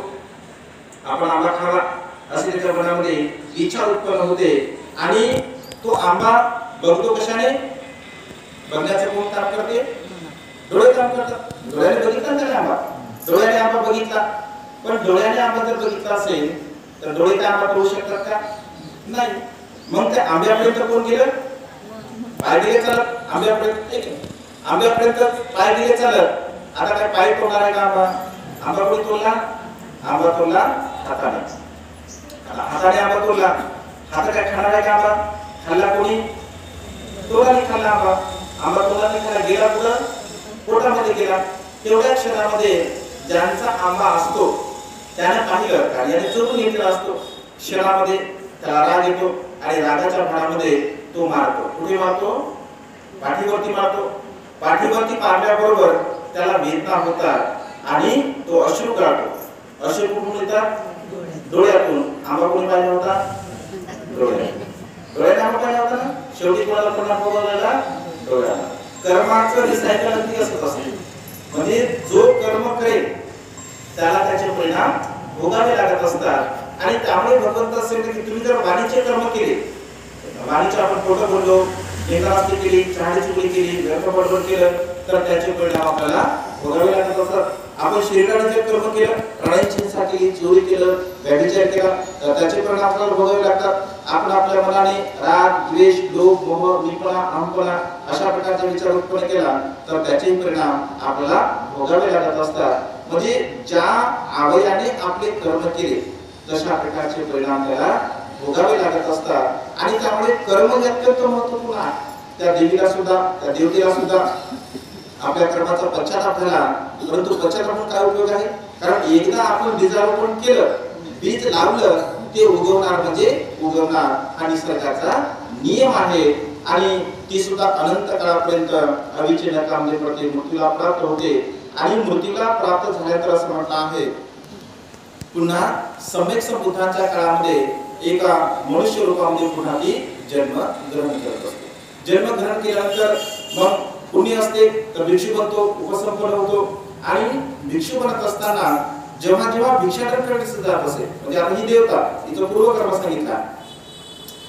आपण आंबा खावा अशी त्याच्या मनामध्ये इच्छा उत्पन्न होते आणि तो आंबा बघतो. कशाने बघण्याचं कोण काम करते? डोळे काम करतात. डोळ्याने बघितला त्याने आंबा, डोळ्याने आंबा बघितला. पण डोळ्याने आंबा जर बघितला असेल तर डोळे त्या आंबा पाहू शकतात का? नाही. मग त्या आंब्यापर्यंत कोण गेलं? पाय दिले चालत आंब्यापर्यंत, आंब्यापर्यंत पाय दिले चालत. आता काय पायी तोडणार आहे का आंबा? आंबा कोणी तोडला? आंबा तोडला हाताने. हाताने आंबा तोडला. हात काय खाणार आहे का आंबा? खाल्ला कोणी? तोडाने खाल्ला आंबा. आंबा तोडाने खाल्ला, गेला कुठं? पोटामध्ये गेला. तेवढ्या क्षणामध्ये ज्यांचा आंबा असतो त्याने पाहिलं कार्याने चोरून घेतलेला असतो. क्षणामध्ये त्याला राग येतो आणि रागाच्या भरामध्ये तो मारतो. कुठे मारतो? पाठीवरती मारतो. पाठीवरती मारल्याबरोबर त्याला वेदना होतात आणि तो अश्रू गाळतो. अश्रू कुठून येतात? डोळ्यातून. आंबा कोणी पाहिला होता? डोळ्याने आंबा पाहिला होता ना. शेवटी कोणाला परिणाम भोगायला? डोळ्याला. कर्माचं रिसायकल नक्की असत असते. म्हणजे जो कर्म करेल त्याला त्याचे परिणाम भोगावे लागत असतात. आणि त्यामुळे भगवंत असे की तुम्ही जर वाणीचे कर्म केले, वाणीचे आपण खोटं बोललो, निंदास्ती केली, चहाडी चुगली केली, व्यर्थ बडबड केलं तर त्याचे परिणाम आपल्याला भोगावे लागत असतात. आपण शरीराने जे कर्म केलं, प्राण्यांची हिंसा केली, चोरी केलं, व्यभिचार केला तर त्याचे परिणाम आपल्याला भोगावे लागतात. आपण आपल्या मनाने राग, द्वेष, लोभ, मोह, मीपणा, अहंपणा अशा प्रकारचे विचार उत्पन्न केला तर त्याचे परिणाम आपल्याला भोगावे लागत असतात. म्हणजे ज्या आवयाने आपले कर्म केले तशा प्रकारचे परिणाम त्याला भोगावे लागत असतात. आणि त्यामुळे कर्म हे अत्यंत महत्त्वपूर्ण आहे. त्या देवीला सुद्धा, त्या देवतेला सुद्धा आपल्या कर्माचा पश्चाताप झाला, परंतु पश्चाताप काय उपयोग आहे? कारण एकदा आपण बीजारोपण केलं, बीज लावलं, ते उगवणार म्हणजे उगवणार. हा निसर्गाचा नियम आहे. आणि ती सुद्धा अनंत काळापर्यंत अविचे नकामले प्रत्येक मृत्यूला प्राप्त होते. आणि मृत्यूला प्राप्त झाल्यानंतर असं म्हटलं आहे पुन्हा सम्यक संबुद्धांच्या काळामध्ये एका मनुष्य रूपामध्ये पुन्हा ती जन्म ग्रहण करत असते. जन्म ग्रहण केल्यानंतर मग पुण्य असते तर भिक्षू बनतो, उपसंपन्न होतो. आणि भिक्षू बनत असताना जेव्हा जेव्हा भिक्षाटन करण्यास जात असे, म्हणजे आता ही देवता हिचा पूर्वकर्म सांगितला,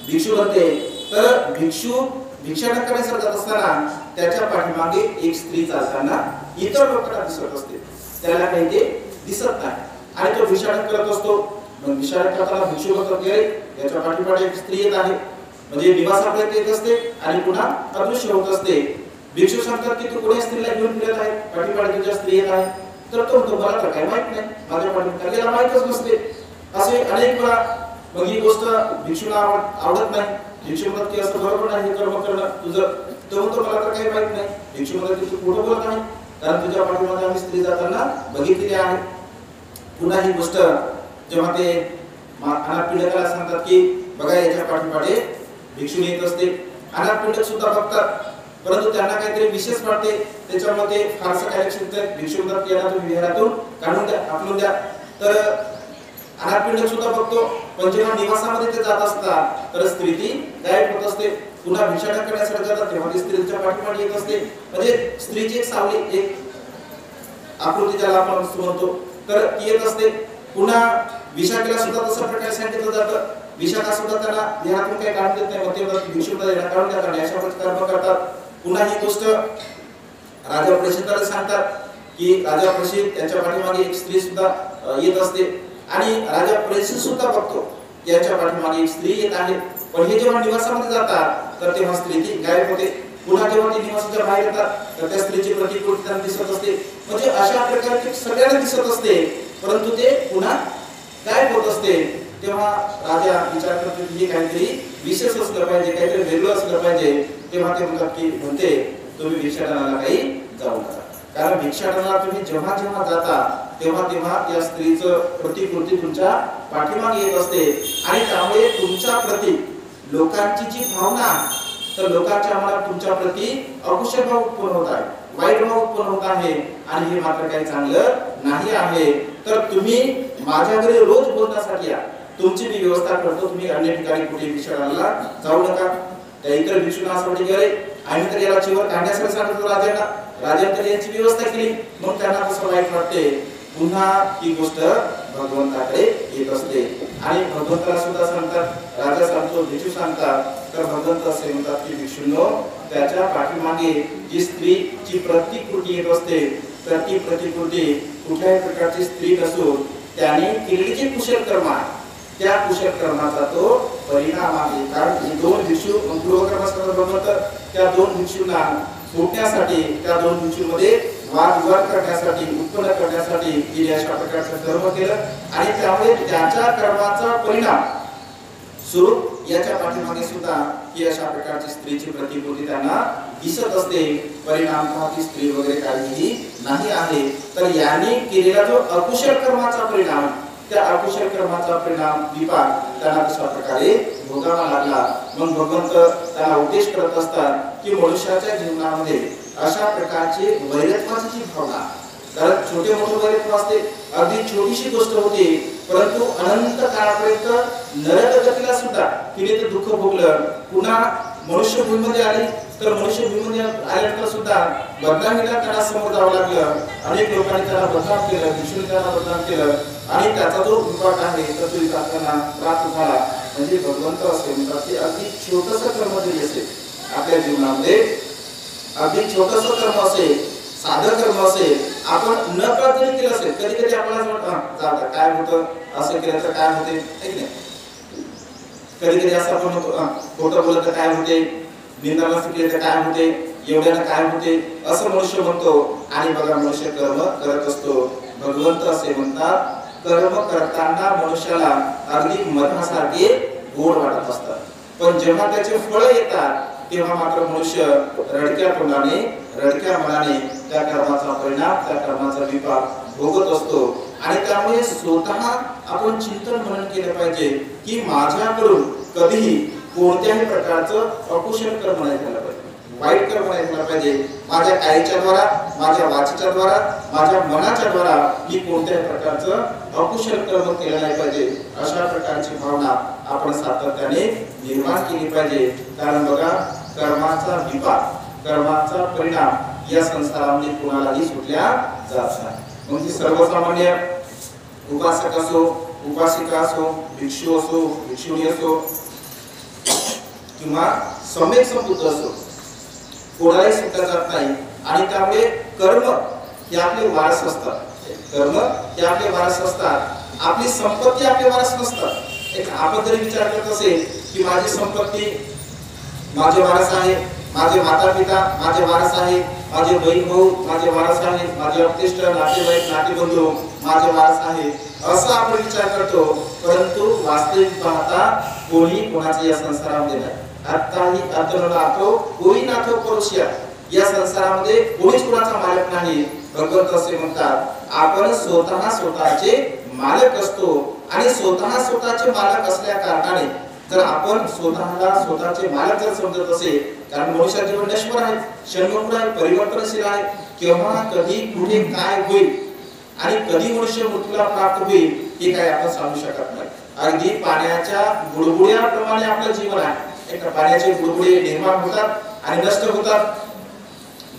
भिक्षू बनते तर भिक्षू भिक्षाटन करण्यासाठी जात असताना त्याच्या पाठीमागे एक स्त्री चालताना इतर लोकांना दिसत असते, त्याला काही ते दिसत नाही आणि तो भिक्षाटन करत असतो. मग भिक्षाटन करताना भिक्षू बनतात, याच्या पाठीमागे एक स्त्री येत आहे, म्हणजे निवासापर्यंत येत असते आणि पुन्हा अदृश्य होत असते. भिक्षू सांगतात की तू कोणी स्त्रीला घेऊन फिरत आहे, पाठीमागे तुझ्या स्त्री येत आहे. तर तो म्हणतो मला तर काही माहित नाही, माझ्या पाठीमागे माहितच नसते. असे अनेक वेळा मग ही गोष्ट भिक्षूला आवडत नाही. भिक्षू म्हणतात की असं बरोबर नाही हे कर्म करणं तुझं. तो म्हणतो मला तर काही माहित नाही. भिक्षू म्हणतात की तू खोटं बोलत नाही, कारण तुझ्या पाठीमागे आम्ही स्त्री जाताना बघितलेली आहे. पुन्हा ही गोष्ट जेव्हा ते अनाथपिंडकाला सांगतात की बघा याच्या पाठीमागे भिक्षू येत असते. अनाथपिंडक सुद्धा बघतात, परंतु त्यांना काहीतरी विशेष वाटते, त्याच्यामध्ये फारसं काही लक्षात येत. भिक्षू म्हणतात की यांना तुम्ही विहारातून काढून द्या, हाकलून द्या. तर अनाथपिंडक सुद्धा बघतो, पण जेव्हा निवासामध्ये ते जात असतात तर स्त्री ती गायब होत असते. पुन्हा भिक्षाटन करण्यासाठी जातात तेव्हा ती स्त्रीच्या पाठीमागे येत असते. म्हणजे स्त्रीची एक सावली, एक आकृती ज्याला आपण म्हणतो, तर ती येत असते. पुन्हा विशाखेला सुद्धा तसं प्रकारे सांगितलं जातं. विशाखा सुद्धा त्यांना विहारातून काही काढून देत नाही, मग ते भिक्षू काढून देतात आणि अशा प्रकारे कर्म करतात. पुन्हा ही गोष्ट राजा प्रसिद्धाला सांगतात की राजा प्रसिद्ध त्यांच्या पाठीमागे एक स्त्री सुद्धा येत असते आणि राजा प्रसिद्ध सुद्धा बघतो यांच्या पाठीमागे एक स्त्री येत आहे. पण हे जेव्हा निवासामध्ये जातात तर तेव्हा स्त्री ती गायब होते. पुन्हा जेव्हा ती निवासाच्या बाहेर येतात तर त्या स्त्रीची प्रतिकृती त्यांना दिसत असते. म्हणजे अशा प्रकारचे सगळ्यांना दिसत असते, परंतु ते पुन्हा गायब होत असते. तेव्हा राजा विचार करतो की काहीतरी विशेष असलं पाहिजे, काहीतरी वेगळं असलं पाहिजे. तेव्हा ते म्हणते तुम्ही भिक्षाटनाला काही जाऊ नका, कारण भिक्षाटनाला तुम्ही जेव्हा जेव्हा जाता तेव्हा तेव्हा या स्त्रीचं प्रतिकृती तुमच्या पाठीमागे येत असते आणि त्यामुळे तुमच्या प्रती लोकांची जी भावना, तर लोकांच्या मनात तुमच्या प्रती अकुशल भाव उत्पन्न होत आहे, वाईट भाव उत्पन्न होत आहे आणि हे मात्र काही चांगलं नाही आहे. तर तुम्ही माझ्या घरी रोज बोलण्यासाठी या, तुमची मी व्यवस्था करतो, तुम्ही अन्य ठिकाणी कुठे भिक्षाटनाला जाऊ नका. त्या इतर भिक्षूंना असं वाटते गेले आणि तर याला चिवर काढण्यासाठी सांगितलं राजांना. राजांनी यांची व्यवस्था केली, मग त्यांना कसं वाईट वाटते. पुन्हा ही गोष्ट भगवंताकडे येत असते आणि भगवंताला सुद्धा सांगतात, राजा सांगतो, भिक्षू सांगतात, तर भगवंत असे म्हणतात की भिक्षूंनो त्याच्या पाठीमागे जी स्त्रीची प्रतिकृती येत असते तर ती प्रतिकृती कुठल्याही प्रकारची स्त्री नसून त्याने केलेली जी कुशल कर्म आहे त्या कुशल कर्माचा तो परिणाम आहे. कारण हे दोन भिक्षू पूर्वकर्माचा भगवंत त्या दोन भिक्षूंना फुटण्यासाठी, त्या दोन भिक्षूंमध्ये वादविवाद करण्यासाठी, उत्पन्न करण्यासाठी तिने अशा प्रकारचं कर्म केलं आणि त्यामुळे त्याच्या कर्माचा परिणाम स्वरूप याच्या पाठीमागे सुद्धा ही अशा प्रकारची स्त्रीची प्रतिकृती त्यांना दिसत असते. परिणामतः ती स्त्री वगैरे काहीही नाही आहे. तर यांनी केलेला जो अकुशल कर्माचा परिणाम, त्या अकुशल कर्माचा परिणाम विपाक त्यांना कशा प्रकारे भोगावा लागला. मग भगवंत त्यांना उपदेश करत असतात की मनुष्याच्या जीवनामध्ये अशा प्रकारचे वैरत्वाची जी भावना, कारण छोटे मोठे वैरत्व असते, अगदी छोटीशी गोष्ट होती परंतु अनंत काळापर्यंत नरकगतीला सुद्धा तिने ते दुःख भोगलं. पुन्हा मनुष्य भूमीमध्ये आली तर मनुष्य भूमीमध्ये आल्यानंतर सुद्धा बदनामीला त्यांना समोर जावं लागलं. अनेक लोकांनी त्यांना बदनाम केलं, भिक्षूंनी त्यांना बदनाम केलं आणि त्याचा जो विपाक आहे तर तो विपाक त्यांना प्राप्त झाला. म्हणजे भगवंत असे म्हणतात की अगदी छोटंसं कर्म जरी असेल आपल्या जीवनामध्ये, अगदी छोटंसं कर्म असेल, साधं कर्म असेल, आपण न कळत जरी केलं असेल, कधी कधी आपल्याला वाटतं जातं काय होतं, असं केलं तर काय होते, कधी कधी असं आपण खोटं बोलत तर काय होते, निंदा केलं तर काय होते, एवढ्यानं काय होते, असं मनुष्य म्हणतो. आणि बघा मनुष्य कर्म करत असतो. भगवंत असे म्हणतात कर्म करताना मनुष्याला अगदी मधासारखे गोड वाटत असतात, पण जेव्हा त्याचे फळ येतात तेव्हा मात्र मनुष्य रडक्या तोंडाने, रडक्या मनाने त्या कर्माचा परिणाम, त्या कर्माचा विपाक भोगत असतो. आणि त्यामुळे स्वतः आपण चिंतन मनन केलं पाहिजे की माझ्याकडून कधीही कोणत्याही प्रकारचं अकुशल कर्म नाही झालं पाहिजे, वाईट कर्म नाही झालं पाहिजे. माझ्या कायेच्या द्वारा, माझ्या वाचेच्या द्वारा, माझ्या मनाच्या द्वारा मी कोणत्याही प्रकारचं अकुशल कर्म केलं नाही पाहिजे. अशा प्रकारची भावना आपण सातत्याने निर्माण केली पाहिजे. कारण बघा कर्माचा विपाक, कर्माचा परिणाम या संसारामध्ये कोणालाही सुटल्या जात नाही. म्हणजे सर्वसामान्य उपासक असो, उपासिका असो, भिक्षू असो, भिक्षुणी असो किंवा सम्यक संबुद्ध असो, कोणालाही सुटल्या जात नाही. आणि त्यामुळे कर्म हे आपले वारस असतात, कर्म हे आपले वारस असतात, आपली संपत्ती आपले वारस नसतात. एक आपण जरी विचार करत असेल की माझी संपत्ती माझे वारस आहे, माझे माता पिता माझे वारस आहे, माझे बहीण भाऊ माझे वारस आहे, माझे अपतिष्ठ नातेवाईक नातेबंधू माझे वारस आहे, असं आपण विचार करतो. परंतु वास्तविक पाहता कोणी कोणाचे या संसारामध्ये नाही. आताही आत्मनाथो कोणी नाथो परोशिया, या संसारामध्ये कोणीच कोणाचा मालक नाही. भगवंत असे म्हणतात आपण स्वतः स्वतःचे मालक असतो. आणि स्वतः स्वतःचे मालक असल्या कारणाने जर आपण स्वतःला स्वतःचे मालक जर समजत असेल, कारण मनुष्य जीवन नश्वर आहे, क्षणभंगुर आहे, परिवर्तनशील आहे, केव्हा कधी कुठे काय होईल आणि कधी मनुष्य मृत्यूला प्राप्त होईल हे काय आपण सांगू शकत नाही. अगदी पाण्याच्या बुडबुड्याप्रमाणे आपलं जीवन आहे. एक पाण्याचे बुडबुडे निर्माण होतात आणि नष्ट होतात,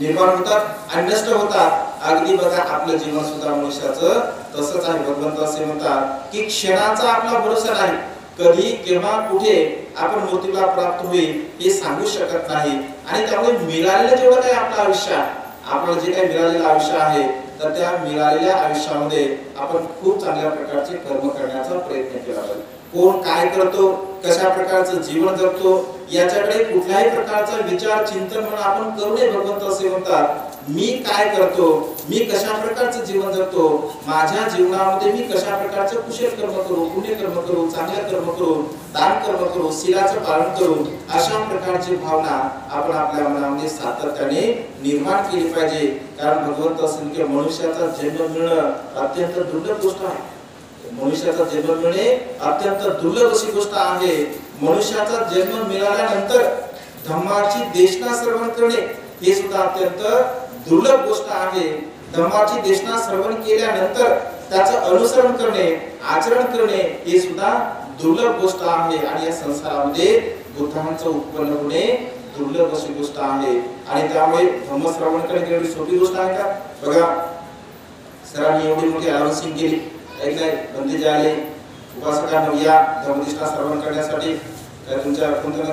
निर्माण होतात आणि नष्ट होतात. अगदी बघा आपलं जीवन सुद्धा मनुष्याचं तसंच आहे. भगवंत असे म्हणतात की क्षणाचा आपला भरोसा नाही, कधी केव्हा कुठे आपण मृत्यूला प्राप्त होईल हे सांगू शकत नाही. आणि त्यामुळे मिळालेलं जेवढं काही आपलं आयुष्य, आपलं जे काही मिळालेलं आयुष्य आहे तर त्या मिळालेल्या आयुष्यामध्ये आपण खूप चांगल्या प्रकारचे कर्म करण्याचा प्रयत्न केला पाहिजे. कोण काय करतो, कशा प्रकारचं जीवन जगतो याच्याकडे कुठल्याही प्रकारचा विचार चिंतन म्हणून आपण करू नये. भगवंत असे म्हणतात मी काय करतो, मी कशा प्रकारचं जीवन जगतो, माझ्या जीवनामध्ये मी कशा प्रकारचे कुशल कर्म करू, पुण्य कर्म करू, चांगले कर्म करू, दान कर्म करू, शीलाचं पालन करू, अशा प्रकारची भावना आपण आपल्या मनामध्ये सातत्याने निर्माण केली पाहिजे. कारण भगवंत असेल की मनुष्याचा जन्म मिळणं अत्यंत दुर्लभ गोष्ट आहे. मनुष्याचा जन्म मिळणे अत्यंत दुर्लभ अशी गोष्ट आहे. मनुष्याचा जन्म मिळाल्यानंतर धम्माची देशना श्रवण करणे हे सुद्धा अत्यंत दुर्लभ गोष्ट आहे. धम्माची देशना श्रवण केल्यानंतर त्याचं अनुसरण करणे, आचरण करणे हे सुद्धा दुर्लभ गोष्ट आहे. आणि या संसारामध्ये बुद्धांचं उत्पन्न होणे दुर्लभ अशी गोष्ट आहे. आणि त्यामुळे धम्म श्रवण करणे एवढी सोपी गोष्ट आहे का? बघा सरांनी एवढी मोठी अनाउन्सिंग केली, एक नाही बंदी जे आले उपासकांना या धर्मनिष्ठा श्रवण करण्यासाठी. तुमच्या कोणत्या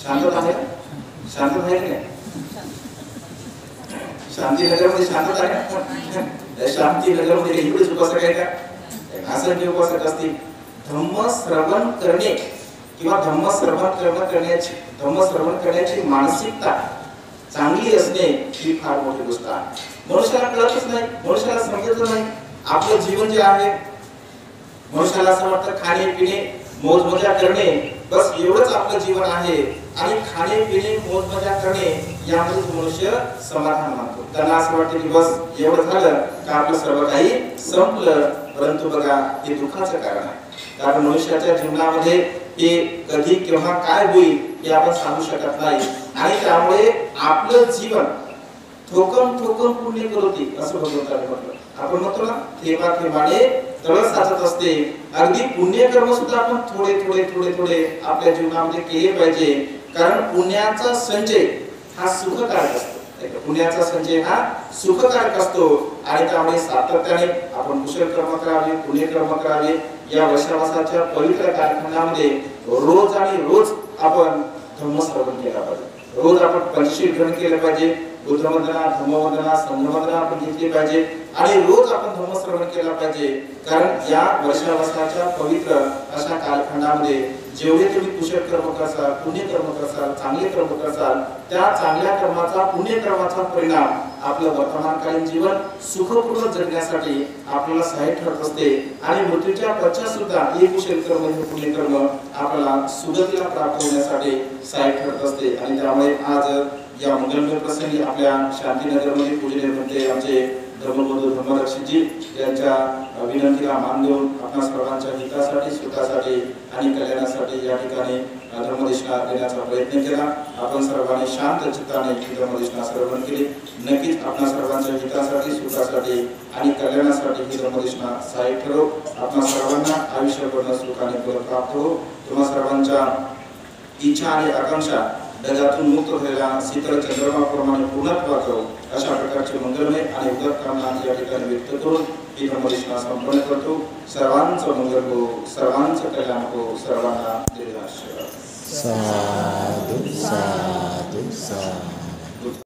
शांतता आहे, शांतता आहे की नाही? शांतीनगरमध्ये शांतता आहे. शांतीनगरमध्ये एवढेच उपासक आहे का? असंख्य उपासक असतील. धम्म श्रवण करणे किंवा धम्मश्रवण करण्याची मानसिकता चांगली असणे ही फार मोठी गोष्ट आहे। मनुष्याला कळतच नाही, मनुष्याला समजतच नाही आपलं जीवन जे आहे। मनुष्याला असं वाटतं खाणे पिणे मौज मजा करणे बस एवढंच आपलं जीवन आहे आणि खाणे पिणे मौज मजा करणे यामध्ये मनुष्य समाधान मानतो। त्यांना असं वाटतं की बस एवढं झालं का आपलं सर्व काही संपलं। परंतु बघा हे दुःखाचं कारण आहे, कारण मनुष्याच्या जीवनामध्ये हे कधी केव्हा काय होईल हे आपण सांगू शकत नाही आणि त्यामुळे आपलं जीवन ठोकन ठोकन पुण्य करते असं भगवंताने म्हटलं। आपण म्हणतो ना थेंबा थेंबाने तळ साचत असते। अगदी पुण्यकर्म सुद्धा आपण थोडे थोडे थोडे थोडे आपल्या जीवनामध्ये केले पाहिजे, कारण पुण्याचा संचय हा सुखकारक असतो। पुण्याचा संचय हा सुखकारक असतो आणि त्यामुळे सातत्याने आपण कुशल कर्म करावे, पुण्यकर्म करावे। या वर्षावासाच्या पवित्र कार्यक्रमामध्ये रोज आणि रोज आपण धम्मश्रवण केला पाहिजे, रोज आपण पंचशील ग्रहण केलं पाहिजे, बुद्धवंदना धम्मवंदना संघवंदना आपण घेतली पाहिजे आणि रोज आपण धम्मश्रवण केला पाहिजे। कारण या वर्षावासाच्या पवित्र अशा कालखंडामध्ये जेवढे तुम्ही कुशल कर्म करसाल, पुण्यकर्म करसाल, चांगले कर्म करसाल, त्या चांगल्या कर्माचा पुण्यकर्माचा परिणाम आपलं वर्तमानकालीन जीवन सुखपूर्ण जगण्यासाठी आपल्याला सहाय्य ठरत असते आणि मृत्यूच्या पश्चात सुद्धा हे कुशल कर्म हे पुण्यकर्म आपल्याला सुगतीला प्राप्त होण्यासाठी सहाय्य ठरत असते। आणि त्यामुळे आज या मंगलमय प्रसंगी आपल्या शांतीनगरमध्ये पूजनीय म्हणते आमचे धर्मबंधू धर्मरक्षकजी यांच्या विनंतीला मान देऊन आपल्या सर्वांच्या हितासाठी, सुखासाठी आणि कल्याणासाठी या ठिकाणी धर्मदेशना देण्याचा प्रयत्न केला। आपण सर्वांनी शांत चित्ताने ही धर्मदेशना श्रवण केली। नक्कीच आपल्या सर्वांच्या हितासाठी, सुखासाठी आणि कल्याणासाठी ही धर्मदेशना सहाय्य ठरो। आपल्या सर्वांना आयुष्यभर सुखाने प्राप्त हो। तुम्हा सर्वांच्या इच्छा आणि आकांक्षा ढगातून मुक्त झालेल्या शीतळ चंद्रमाप्रमाणे पूर्णत्वात जाऊ अशा प्रकारचे मंगलमय आणि उदात्त कामना या ठिकाणी व्यक्त करून ही धर्मदेशना संपन्न करतो। सर्वांचं मंगल हो, सर्वांचं कल्याण हो, सर्वांना दीर्घायुष्य। साधु साधु साधु।